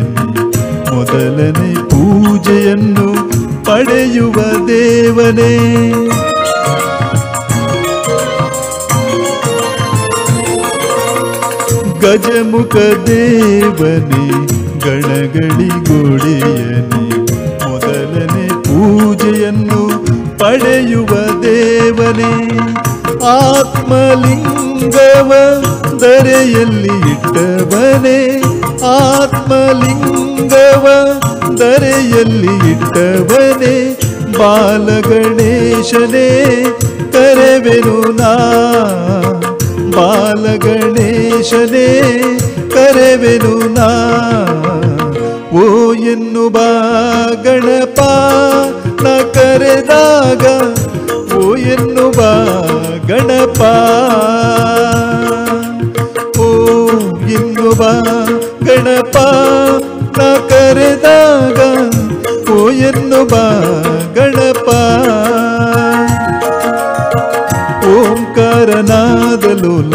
ಮೊದಲನೇ ಪೂಜೆಯನ್ನು ಪಡೆಯುವ ದೇವನೇ. ಗಜಮುಖ ದೇವನೇ ಗಣಗಳಿಗೊಡೆಯನೇ, ಮೊದಲನೇ ಪೂಜೆಯನ್ನು ಪಡೆಯುವ ದೇವನೇ. ಆತ್ಮಲಿಂಗವ ಧರೆಯಲ್ಲಿ ಇಟ್ಟವನೇ, ಆತ್ಮಲಿಂಗವ ಧರೆಯಲ್ಲಿ ಇಟ್ಟವನೇ. ಬಾಲಗಣೇಶನೇ ಕರೆವೆನು ನಾ, ಬಾಲಗಣೇಶನೇ ಕರೆವೆನು ನಾ. ಓ ಎನ್ನುವ ಗಣಪ ನ ಕರೆದಾಗ, ಓ ಎನ್ನುವ ಗಣಪ. ಓ ಎನ್ನುವ ಗಣಪ ನ ಕರೆದಾಗ, ಓ ಎನ್ನುವ ಗಣಪ. ಓಂಕಾರನಾದಲುಲ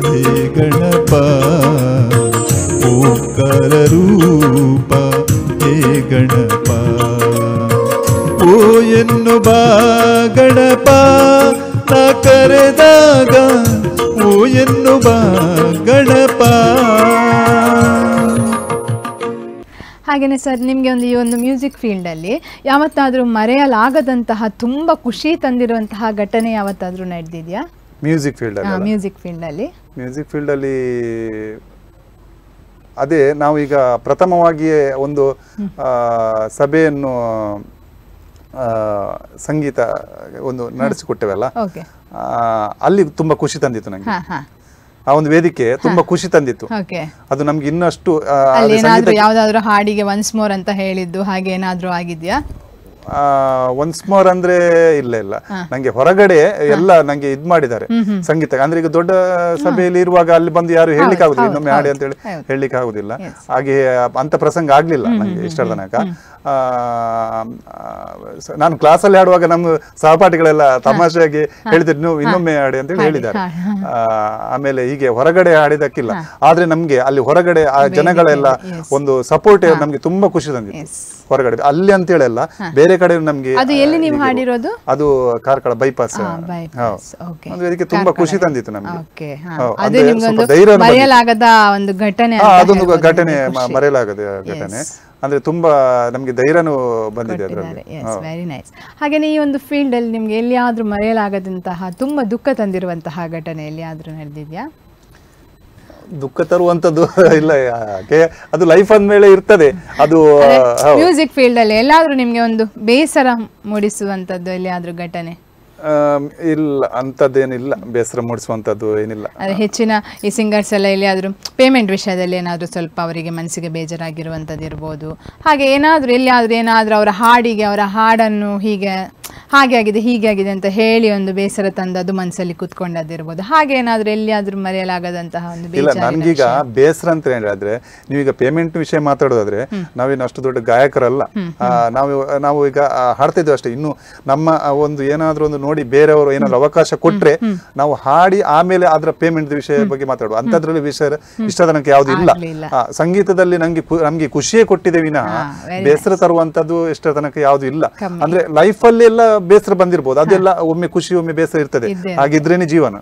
ಹೇ ಗಣಪ, ಓಂಕಾರ ರೂಪ ಹೇ ಗಣಪ. ಓ ಎನ್ನುವ ಗಣಪ ನ ಕರೆದಾಗ, ಓ ಎನ್ನುವ ಗಣಪ. ಹಾಗೆಯೇ ಸರ್, ನಿಮಗೆ ಈ ಒಂದು ಮ್ಯೂಸಿಕ್ ಫೀಲ್ಡಲ್ಲಿ ಯಾವತ್ತಾದರೂ ಮರೆಯಲಾಗದಂತಹ ತುಂಬ ಖುಷಿ ತಂದಿರುವಂತಹ ಘಟನೆ ಯಾವತ್ತಾದರೂ ನಡೆದಿದೆಯಾ? ಮ್ಯೂಸಿಕ್ ಫೀಲ್ಡ್ ಅಲ್ಲಿ ಮ್ಯೂಸಿಕ್ ಫೀಲ್ಡ್ ಅಲ್ಲಿ ಅದೇ ನಾವು ಈಗ ಪ್ರಥಮವಾಗಿಯೇ ಒಂದು ಸಭೆಯನ್ನು ಸಂಗೀತ ಒಂದು ನಡೆಸಿಕೊಟ್ಟೆವಲ್ಲ, ಅಲ್ಲಿ ತುಂಬಾ ಖುಷಿ ತಂದಿತ್ತು ನಂಗೆ. ಆ ಒಂದು ವೇದಿಕೆ ತುಂಬಾ ಖುಷಿ ತಂದಿತ್ತು. ಅದು ನಮ್ಗೆ ಇನ್ನಷ್ಟು ಯಾವ್ದಾದ್ರು ಹಾಡಿಗೆ ಒನ್ಸ್ ಮೋರ್ ಅಂತ ಹೇಳಿದ್ದು ಹಾಗೆ ಏನಾದ್ರೂ ಆಗಿದ್ಯಾ? ಒನ್ಸ್ ಮೋರ್ ಅಂದ್ರೆ ಇಲ್ಲ ನಂಗೆ ಹೊರಗಡೆ ಎಲ್ಲ ನಂಗೆ ಇದ್ ಮಾಡಿದ್ದಾರೆ ಸಂಗೀತ. ಅಂದ್ರೆ ಈಗ ದೊಡ್ಡ ಸಭೆಯಲ್ಲಿ ಇರುವಾಗ ಅಲ್ಲಿ ಬಂದು ಯಾರು ಹೇಳಲಿಕ್ಕೆ ಆಗುದಿಲ್ಲ, ಇನ್ನೊಮ್ಮೆ ಹಾಡಿ ಅಂತ ಹೇಳಿ ಹೇಳಲಿಕ್ಕೆ ಆಗುದಿಲ್ಲ. ಹಾಗೆ ಅಂತ ಪ್ರಸಂಗ ಆಗ್ಲಿಲ್ಲ ನಂಗೆ ಇಷ್ಟರ ತನಕ. ನಾನು ಕ್ಲಾಸಲ್ಲಿ ಹಾಡುವಾಗ ನಮ್ಮ ಸಹಪಾಠಿಗಳೆಲ್ಲ ತಮಾಷೆಯಾಗಿ ಹೇಳಿದ್ರು, ನೀವು ಇನ್ನೊಮ್ಮೆ ಹಾಡಿ ಅಂತ ಹೇಳಿ ಹೇಳಿದ್ದಾರೆ. ಆಮೇಲೆ ಹೀಗೆ ಹೊರಗಡೆ ಹಾಡಿದಕ್ಕಿಲ್ಲ, ಆದ್ರೆ ನಮ್ಗೆ ಅಲ್ಲಿ ಹೊರಗಡೆ ಆ ಜನಗಳೆಲ್ಲ ಒಂದು ಸಪೋರ್ಟ್ ನಮ್ಗೆ ತುಂಬಾ ಖುಷಿ ತಂದಿತ್ತು. ಹೊರಗಡೆ ಅಲ್ಲಿ ಅಂತ ಹೇಳಲ್ಲ, ಬೇರೆ ಕಡೆ ನಮ್ಗೆ ಅದು ಕಾರ್ಕಳ ಬೈಪಾಸ್ ಒಂದು ವೇದಿಕೆ ತುಂಬಾ ಖುಷಿ ತಂದಿತ್ತು ನಮ್ಗೆ. ಅದೊಂದು ಘಟನೆ ಮರೆಯಲಾಗದ ಘಟನೆ. ಅಂದ್ರೆ ತುಂಬಾ ನಮ್ಗೆ ಧೈರ್ಯನೂ ಬಂದಿದೆ ಅದರಲ್ಲಿ. Very nice. ಹಾಗೇನೆ ಈ ಒಂದು ಫೀಲ್ಡ್ ಅಲ್ಲಿ ನಿಮ್ಗೆ ಎಲ್ಲಿಯಾದ್ರೂ ಮರೆಯಲಾಗದಂತಹ ತುಂಬಾ ದುಃಖ ತಂದಿರುವಂತಹ ಘಟನೆ ಎಲ್ಲಿಯಾದ್ರೂ ನಡೆದಿದ್ಯಾ? ದುಃಖ ತರುವಂತದ್ದು ಇಲ್ಲ, ಅದು ಲೈಫ್ ಅಂದ್ಮೇಲೆ ಇರ್ತದೆ. ಅದು ಮ್ಯೂಸಿಕ್ ಫೀಲ್ಡ್ ಅಲ್ಲಿ ಎಲ್ಲಾದ್ರೂ ನಿಮ್ಗೆ ಒಂದು ಬೇಸರ ಮೂಡಿಸುವಂತದ್ದು ಎಲ್ಲಿಯಾದ್ರೂ ಘಟನೆ? ಇಲ್ಲ, ಅಂತದ್ದೇನಿಲ್ಲ, ಬೇಸರ ಮೂಡಿಸುವಂತದ್ದು ಏನಿಲ್ಲ. ಹೆಚ್ಚಿನ ಈ ಸಿಂಗರ್ಸ್ ಎಲ್ಲ ಎಲ್ಲಿಯಾದ್ರೂ ಪೇಮೆಂಟ್ ವಿಷಯದಲ್ಲಿ ಏನಾದ್ರೂ ಸ್ವಲ್ಪ ಅವರಿಗೆ ಮನಸ್ಸಿಗೆ ಬೇಜಾರಾಗಿರುವಂತದ್ದು ಇರ್ಬೋದು, ಹಾಗೆ ಏನಾದ್ರೂ ಅವರ ಹಾಡಿಗೆ ಅವರ ಹಾಡನ್ನು ಹಾಗೆ ಆಗಿದೆ ಹೀಗೆ ಆಗಿದೆ ಅಂತ ಹೇಳಿ ಒಂದು ಬೇಸರ ತಂದದ್ದು ಮನಸ್ಸಲ್ಲಿ ಕುತ್ಕೊಂಡದ್ದಿರ್ಬೋದು, ಹಾಗೆ ಏನಾದ್ರೂ ಎಲ್ಲಿಯಾದ್ರೂ ಮರೆಯಲಾಗದಂತಹ ಒಂದು ಇಲ್ಲ. ನನ್ಗೀಗ ಬೇಸರ ಅಂತ ಹೇಳಿದ್ರೆ, ನೀವೀಗ ಪೇಮೆಂಟ್ ವಿಷಯ ಮಾತಾಡೋದಾದ್ರೆ ನಾವೇನು ಅಷ್ಟು ದೊಡ್ಡ ಗಾಯಕರಲ್ಲ. ನಾವು ಈಗ ಹಾಡ್ತಾ ಇದ್ದೇವೆ ಅಷ್ಟೇ. ಇನ್ನು ನಮ್ಮ ಒಂದು ಏನಾದ್ರೂ ಒಂದು ನೋಡಿ ಬೇರೆಯವರು ಏನಾದ್ರು ಅವಕಾಶ ಕೊಟ್ರೆ ನಾವು ಹಾಡಿ ಆಮೇಲೆ ಅದರ ಪೇಮೆಂಟ್ ವಿಷಯ ಬಗ್ಗೆ ಮಾತಾಡುವ ಅಂತದ್ರಲ್ಲಿ ವಿಷಯ ಇಷ್ಟ ತನಕ ಯಾವ್ದು ಇಲ್ಲ. ಸಂಗೀತದಲ್ಲಿ ನಮ್ಗೆ ಖುಷಿಯೇ ಕೊಟ್ಟಿದೆ ವಿನಃ ಬೇಸರ ತರುವಂತದ್ದು ಇಷ್ಟ ತನಕ ಯಾವ್ದು ಇಲ್ಲ. ಅಂದ್ರೆ ಲೈಫ್ ಅಲ್ಲಿ ಎಲ್ಲ ಬೇಸರ ಬಂದಿರಬಹುದು, ಅದೆಲ್ಲ ಒಮ್ಮೆ ಖುಷಿ ಒಮ್ಮೆ ಬೇಸರ ಇರ್ತದೆ, ಹಾಗಿದ್ರೇನೆ ಜೀವನ.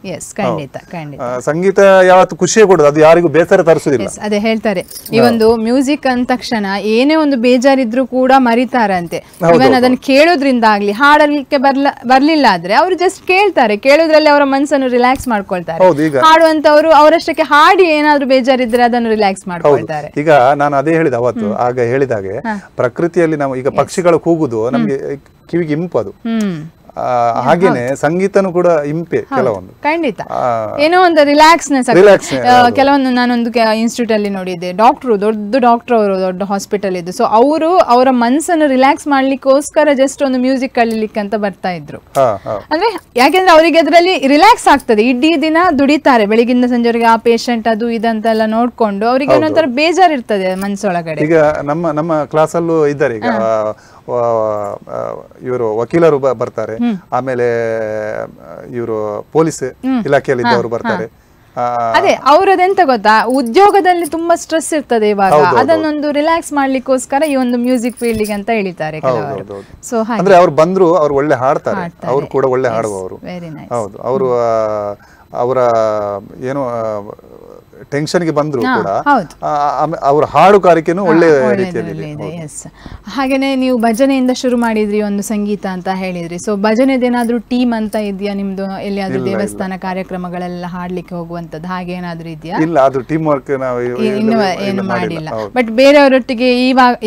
ಸಂಗೀತ ಯಾವತ್ತು ಖುಷಿಯೇ ಕೊಡೋದು, ಅದು ಯಾರಿಗೂ ಬೇಸರ ತರಿಸುದಿಲ್ಲ. ಅದೇ ಹೇಳ್ತಾರೆ, ಈ ಒಂದು ಮ್ಯೂಸಿಕ್ ಅಂದ ತಕ್ಷಣ ಏನೇ ಒಂದು ಬೇಜಾರಿದ್ರು ಕೂಡ ಮರಿತಾರಂತೆ. ಇವನ್ ಅದನ್ನ ಕೇಳೋದ್ರಿಂದ ಆಗ್ಲಿ, ಹಾಡಲಿಕ್ಕೆ ಬರ್ಲಿಲ್ಲ ಆದ್ರೆ ಅವರು ಜಸ್ಟ್ ಕೇಳೋದ್ರಲ್ಲಿ ಅವರ ಮನಸ್ಸನ್ನು ರಿಲ್ಯಾಕ್ಸ್ ಮಾಡ್ಕೊಳ್ತಾರೆ. ಹಾಡುವಂತವ್ರು ಅವರಷ್ಟಕ್ಕೆ ಹಾಡಿ ಏನಾದ್ರು ಬೇಜಾರಿದ್ರೆ ಅದನ್ನು ರಿಲ್ಯಾಕ್ಸ್ ಮಾಡ್ಕೊಳ್ತಾರೆ. ಈಗ ನಾನು ಅದೇ ಹೇಳಿದೆ ಅವತ್ತು, ಆಗ ಹೇಳಿದಾಗೆ ಪ್ರಕೃತಿಯಲ್ಲಿ ನಾವು ಈಗ ಪಕ್ಷಿಗಳು ಕೂಗುದು ನಮ್ಗೆ ಕಿವಿಗೆ ಇಂಪು, ಅದು ಹಾಗೇನೆ ಸಂಗೀತನೂ ಕೂಡ ಇಂಪೆ ಕೆಲವೊಂದು. ಖಂಡಿತ ಏನೋ ಒಂದು ರಿಲ್ಯಾಕ್ಸ್ನೆಸ್. ಕೆಲವೊಂದು ನಾನೊಂದು ಇನ್ಸ್ಟಿಟ್ಯೂಟ್ ಅಲ್ಲಿ ನೋಡಿದ್ದೆ, ದೊಡ್ಡ ಡಾಕ್ಟರ್ ಅವರು, ದೊಡ್ಡ ಹಾಸ್ಪಿಟಲ್ ಇದ್ದು. ಸೊ ಅವರು ಅವರ ಮನಸ್ಸನ್ನು ರಿಲ್ಯಾಕ್ಸ್ ಮಾಡ್ಲಿಕ್ಕೋಸ್ಕರ ಜಸ್ಟ್ ಒಂದು ಮ್ಯೂಸಿಕ್ ಕಲಿಲಿಕ್ಕೆ ಅಂತ ಬರ್ತಾ ಇದ್ರು. ಅಂದ್ರೆ ಯಾಕೆಂದ್ರೆ ಅವರಿಗೆ ಅದರಲ್ಲಿ ರಿಲ್ಯಾಕ್ಸ್ ಆಗ್ತದೆ. ಇಡೀ ದಿನ ದುಡಿತಾರೆ, ಬೆಳಿಗ್ಗಿಂದ ಸಂಜೆವರೆಗೆ ಆ ಪೇಷಂಟ್ ಅದು ಇದಂತೆಲ್ಲ ನೋಡ್ಕೊಂಡು ಅವರಿಗೆ ಒಂಥರ ಬೇಜಾರಿರ್ತದೆ ಮನಸ್ಸೊಳಗಡೆ. ಈಗ ನಮ್ಮ ಕ್ಲಾಸ್ ಅಲ್ಲೂ ಇದ್ದಾರೆ, ಈಗ ಇವರು ವಕೀಲರು ಬರ್ತಾರೆ, ಆಮೇಲೆ ಇವರು ಪೊಲೀಸ್ ಇಲಾಖೆಯಲ್ಲಿ ಇದ್ದವರು ಬರ್ತಾರೆ. ಅದೇ ಅವರದೆಂತ ಗೊತ್ತಾ, ಉದ್ಯೋಗದಲ್ಲಿ ತುಂಬಾ ಸ್ಟ್ರೆಸ್ ಇರ್ತದೆ ಇವಾಗ, ಅದನ್ನೊಂದು ರಿಲ್ಯಾಕ್ಸ್ ಮಾಡ್ಲಿಕ್ಕೋಸ್ಕರ ಈ ಒಂದು ಮ್ಯೂಸಿಕ್ ಫೀಲ್ಡ್ ಗೆ ಅಂತ ಹೇಳಿದ್ದಾರೆ ಕೆಲವರು. ಸೊ ಅಂದ್ರೆ ಅವ್ರು ಬಂದ್ರು, ಅವ್ರು ಒಳ್ಳೆ ಹಾಡ್ತಾರೆ, ಅವ್ರು ಕೂಡ ಒಳ್ಳೆ ಹಾಡುವವರು. ಹೌದು, ಅವರು ಅವರ ಏನೋ ಟೆನ್ಷನ್ಗೆ ಬಂದ್ರು ಕೂಡ ಅವರ ಹಾಡುಗಾರಿಕೆನೂ ಒಳ್ಳೆ ರೀತಿಯಲ್ಲಿ. ಹಾಗೇನೆ ನೀವು ಭಜನೆಯಿಂದ ಶುರು ಮಾಡಿದ್ರಿ ಒಂದು ಸಂಗೀತ ಅಂತ ಹೇಳಿದ್ರಿ. ಸೊ ಭಜನೆದೇನಾದ್ರೂ ಟೀಮ್ ಅಂತ ಇದೆಯಾ ನಿಮ್ದು? ಎಲ್ಲಿಯಾದ್ರೂ ದೇವಸ್ಥಾನ ಕಾರ್ಯಕ್ರಮಗಳೆಲ್ಲ ಹಾಡ್ಲಿಕ್ಕೆ ಹೋಗುವಂತದ್ದು ಹಾಗೆ ಏನಾದ್ರೂ ಇದೆಯಾ? ಇಲ್ಲ, ಅದು ಟೀಮ್ ವರ್ಕ್ ನಾವು ಏನು ಮಾಡಿಲ್ಲ. ಬಟ್ ಬೇರೆಯವರೊಟ್ಟಿಗೆ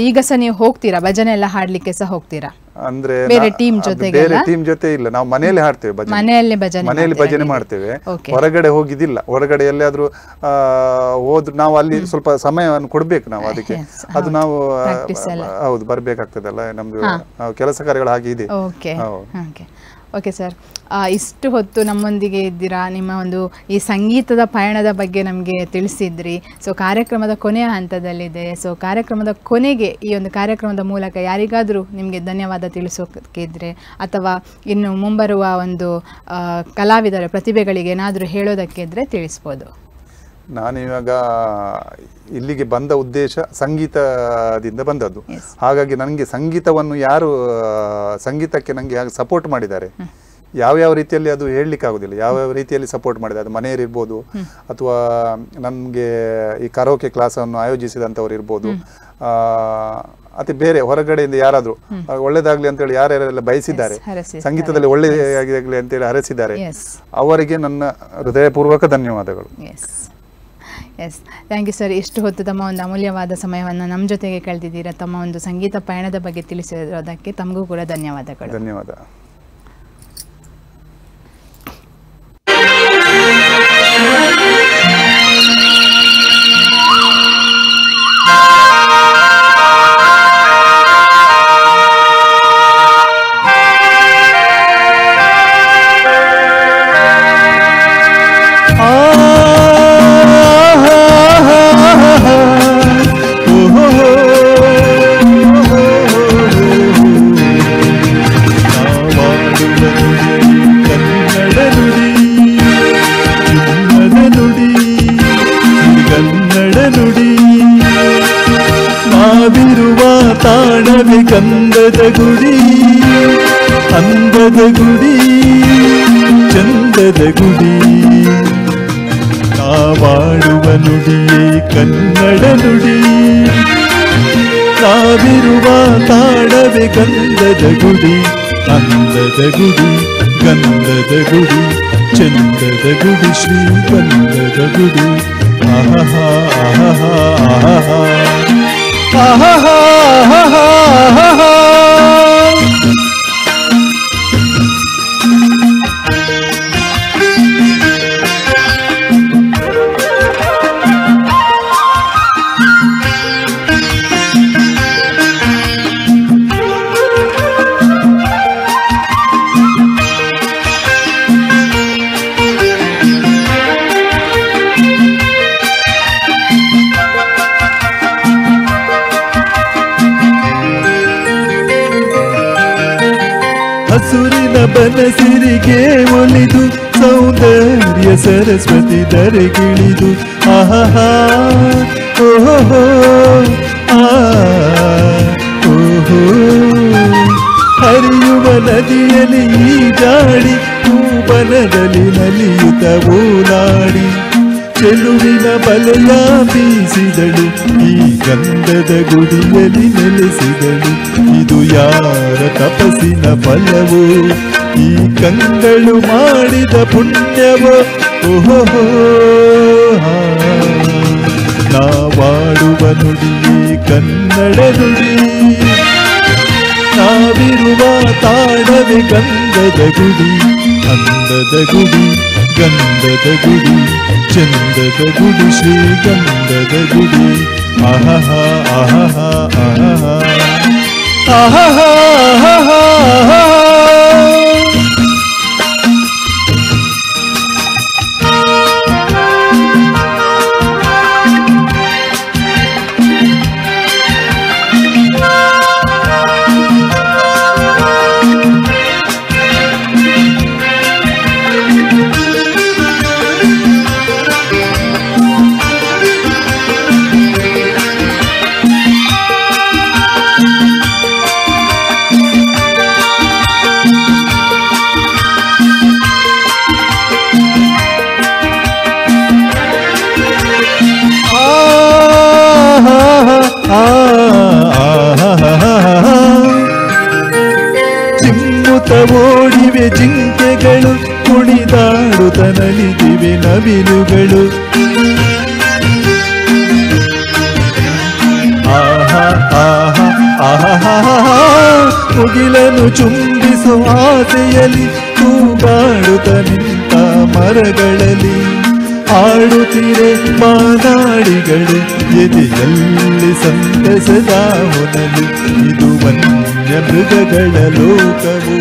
ಈಗ ಸಹ ನೀವು ಹೋಗ್ತೀರಾ, ಭಜನೆ ಎಲ್ಲ ಹಾಡ್ಲಿಕ್ಕೆ ಸಹ ಹೋಗ್ತೀರಾ? ಅಂದ್ರೆ ಬೇರೆ ಟೀಮ್ ಜೊತೆ ಇಲ್ಲ, ನಾವು ಮನೆಯಲ್ಲಿ ಹಾಡ್ತೇವೆ, ಮನೆಯಲ್ಲಿ ಭಜನೆ ಮಾಡ್ತೇವೆ, ಹೊರಗಡೆ ಹೋಗಿದ್ದಿಲ್ಲ. ಹೊರಗಡೆ ಎಲ್ಲಾದ್ರೂ ಹೋದ್ರು ನಾವು ಅಲ್ಲಿ ಸ್ವಲ್ಪ ಸಮಯವನ್ನು ಕೊಡ್ಬೇಕು ನಾವು ಅದಕ್ಕೆ. ಅದು ನಾವು ಹೌದು ಬರ್ಬೇಕಾಗ್ತದಲ್ಲ, ನಮ್ದು ಕೆಲಸ ಕಾರ್ಯಗಳು ಹಾಗೆ ಇದೆ. ಓಕೆ ಸರ್, ಇಷ್ಟು ಹೊತ್ತು ನಮ್ಮೊಂದಿಗೆ ಇದ್ದೀರಾ, ನಿಮ್ಮ ಒಂದು ಈ ಸಂಗೀತದ ಪಯಣದ ಬಗ್ಗೆ ನಮಗೆ ತಿಳಿಸಿದ್ರಿ. ಸೊ ಕಾರ್ಯಕ್ರಮದ ಕೊನೆಯ ಹಂತದಲ್ಲಿದೆ. ಸೊ ಕಾರ್ಯಕ್ರಮದ ಕೊನೆಗೆ ಈ ಒಂದು ಕಾರ್ಯಕ್ರಮದ ಮೂಲಕ ಯಾರಿಗಾದರೂ ನಿಮಗೆ ಧನ್ಯವಾದ ತಿಳಿಸೋಕ್ಕಿದ್ರೆ ಅಥವಾ ಇನ್ನು ಮುಂಬರುವ ಒಂದು ಕಲಾವಿದರ ಪ್ರತಿಭೆಗಳಿಗೆ ಏನಾದರೂ ಹೇಳೋದಕ್ಕಿದ್ರೆ ತಿಳಿಸ್ಬೋದು. ನಾನಿವಾಗ ಇಲ್ಲಿಗೆ ಬಂದ ಉದ್ದೇಶ ಸಂಗೀತದಿಂದ ಬಂದದ್ದು. ಹಾಗಾಗಿ ನನಗೆ ಸಂಗೀತವನ್ನು ಸಂಗೀತಕ್ಕೆ ನನಗೆ ಯಾರು ಸಪೋರ್ಟ್ ಮಾಡಿದ್ದಾರೆ, ಯಾವ್ಯಾವ ರೀತಿಯಲ್ಲಿ ಅದು ಹೇಳಲಿಕ್ಕೆ ಆಗೋದಿಲ್ಲ, ಯಾವ್ಯಾವ ರೀತಿಯಲ್ಲಿ ಸಪೋರ್ಟ್ ಮಾಡಿದ್ದಾರೆ. ಅದು ಮನೆಯಲ್ಲಿರ್ಬೋದು, ಅಥವಾ ನನಗೆ ಈ ಕರೋಕೆ ಕ್ಲಾಸನ್ನು ಆಯೋಜಿಸಿದಂಥವ್ರು ಇರ್ಬೋದು, ಅತಿ ಬೇರೆ ಹೊರಗಡೆಯಿಂದ ಯಾರಾದ್ರೂ ಒಳ್ಳೇದಾಗ್ಲಿ ಅಂತೇಳಿ ಯಾರ್ಯಾರೆಲ್ಲ ಬಯಸಿದ್ದಾರೆ, ಸಂಗೀತದಲ್ಲಿ ಒಳ್ಳೆಯಾಗಲಿ ಅಂತೇಳಿ ಹರಸಿದ್ದಾರೆ, ಅವರಿಗೆ ನನ್ನ ಹೃದಯಪೂರ್ವಕ ಧನ್ಯವಾದಗಳು. Yes, thank you sir. ಇಷ್ಟು ಹೊತ್ತು ತಮ್ಮ ಒಂದು ಅಮೂಲ್ಯವಾದ ಸಮಯವನ್ನು ನಮ್ಮ ಜೊತೆಗೆ ಕಳೆದಿದ್ದೀರಾ. ತಮ್ಮ ಒಂದು ಸಂಗೀತ ಪಯಣದ ಬಗ್ಗೆ ತಿಳಿಸಿರೋದಕ್ಕೆ ತಮಗೂ ಕೂಡ ಧನ್ಯವಾದಗಳು. ಧನ್ಯವಾದ. ತಾಣವೆ ಗಂಧದ ಗುಡಿ, ಅಂದದ ಗುಡಿ, ಚಂದದ ಗುಡಿ, ನಾವಾಡುವ ನುಡಿಯೇ ಕನ್ನಡ ನುಡಿ. ನಾವಿರುವ ತಾಣವೆ ಗಂಧದ ಗುಡಿ, ಅಂದದ ಗುಡಿ, ಗಂಧದ ಗುಡಿ, ಚಂದದ ಗುಡಿ, ಶ್ರೀ ಗಂಧದ ಗುಡಿ. ಆಹಾ ಆಹಾ ಆಹಾ ಆಹಾ ಆಹಾ. ಹಸುರಿನ ಬನಸಿರಿಗೆ ಒಲಿದು ಸೌಂದರ್ಯ ಸರಸ್ವತಿ ಧರೆಗಿಳಿದು ಆಹಾ ಓಹೋ ಓಹೋ. ಹರಿಯುವ ನದಿಯಲ್ಲಿ ಈಜಾಡಿ ಭೂವನದಲ್ಲಿ ನಲಿಯುತ್ತ ಓಲಾಡಿ ಚೆಲುವಿನ ಬಲೆಯ ಬೀಸಿದಳು, ಈ ಗಂಧದ ಗುಡಿಯಲ್ಲಿ ನೆಲೆಸಿದಳು. ಇದು ಯಾರ ತಪಸ್ಸಿನ ಫಲವೋ, ಈ ಕಂಗಳು ಮಾಡಿದ ಪುಣ್ಯವೋ. ಓಹೋ ನಾವಾಡುವ ನುಡಿಯೇ ಕನ್ನಡ ನುಡಿ, ನಾವಿರುವ ತಾಣವೇ ಗಂಧದ ಗುಡಿ, ಅಂದದ ಗುಡಿ, ಗಂಧದ ಗುಡಿ, ಚಂದದ ಗುಡಿ, ಶ್ರೀ ಗಂಧದ ಗುಡಿ. ಆಹಾ ಆಹಾ ಆಹಾ ಆಹಾ ಆಹಾ. ಚಿಮ್ಮುತ್ತ ಓಡಿವೆ ಜಿಂಕೆಗಳು, ಕುಣಿದಾಡುತ್ತ ನಲಿದಿವೆ ನವಿಲುಗಳು. ಆಹಾ ಆಹಾ ಆಹಾ. ಮುಗಿಲನ್ನು ಚುಂಬಿಸುವ ಆಸೆಯಲ್ಲಿ ತೂಗಾಡುತ್ತ ನಿಂತ ಮರಗಳಲ್ಲಿ ಆಡುತ್ತಿರೆ ಮಾನಾಡಿಗಳು, ಎದೆಯಲ್ಲಿ ಸಂತಸದ ಹೊನಲು. ಇದು ವನ್ಯ ಮೃಗಗಳ ಲೋಕವು,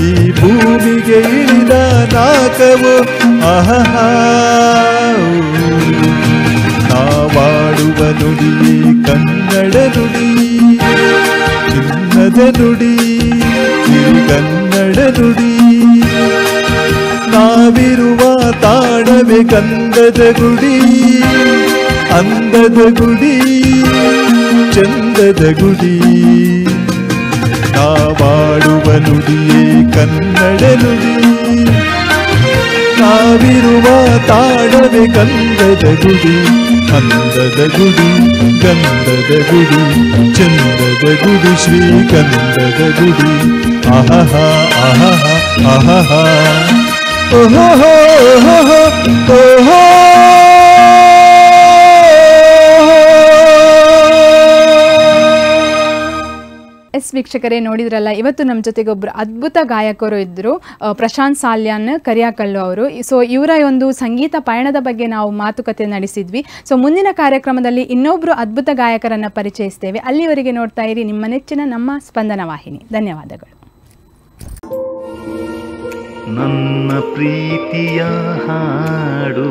ಈ ಭೂಮಿಗೆ ಇಳಿದ ನಾಕವು. ಆಹಾ ನಾವಾಡುವ ನುಡಿಯೇ ಕನ್ನಡ ನುಡಿ, ಚಿನ್ನದ ನುಡಿ, ಕನ್ನಡ ನುಡಿ. ನಾವಿರುವ ತಾಣವೇ ಗಂಧದ ಗುಡಿ, ಅಂದದ ಗುಡಿ, ಚಂದದ ಗುಡಿ. ನಾವಾಡುವ ನುಡಿಯೇ ಕನ್ನಡ ನುಡಿ, ನಾವಿರುವ ತಾಣವೇ ಗಂಧದ ಗುಡಿ, ಅಂದದ ಗುಡಿ ಗಂಧದ ಗುಡಿ ಚಂದದ ಗುಡಿ ಶ್ರೀಗಂಧದ ಗುಡಿ ಆಹಹ ಆಹಹ ಆಹಹ ಓಹೋ ಓಹೋ ಓಹೋ ಎಸ್ ವೀಕ್ಷಕರೇ, ನೋಡಿದ್ರಲ್ಲ, ಇವತ್ತು ನಮ್ಮ ಜೊತೆಗೆ ಒಬ್ಬರು ಅದ್ಭುತ ಗಾಯಕರು ಇದ್ದರು, ಪ್ರಶಾಂತ್ ಸಾಲ್ಯಾನ್ ಕರಿಯಾಕಲ್ಲು ಅವರು. ಸೊ ಇವರ ಒಂದು ಸಂಗೀತ ಪಯಣದ ಬಗ್ಗೆ ನಾವು ಮಾತುಕತೆ ನಡೆಸಿದ್ವಿ. ಸೊ ಮುಂದಿನ ಕಾರ್ಯಕ್ರಮದಲ್ಲಿ ಇನ್ನೊಬ್ಬರು ಅದ್ಭುತ ಗಾಯಕರನ್ನು ಪರಿಚಯಿಸ್ತೇವೆ. ಅಲ್ಲಿವರೆಗೆ ನೋಡ್ತಾ ಇರಿ ನಿಮ್ಮ ನೆಚ್ಚಿನ ನಮ್ಮ ಸ್ಪಂದನ ವಾಹಿನಿ. ಧನ್ಯವಾದಗಳು. ನನ್ನ ಪ್ರೀತಿಯ ಹಾಡು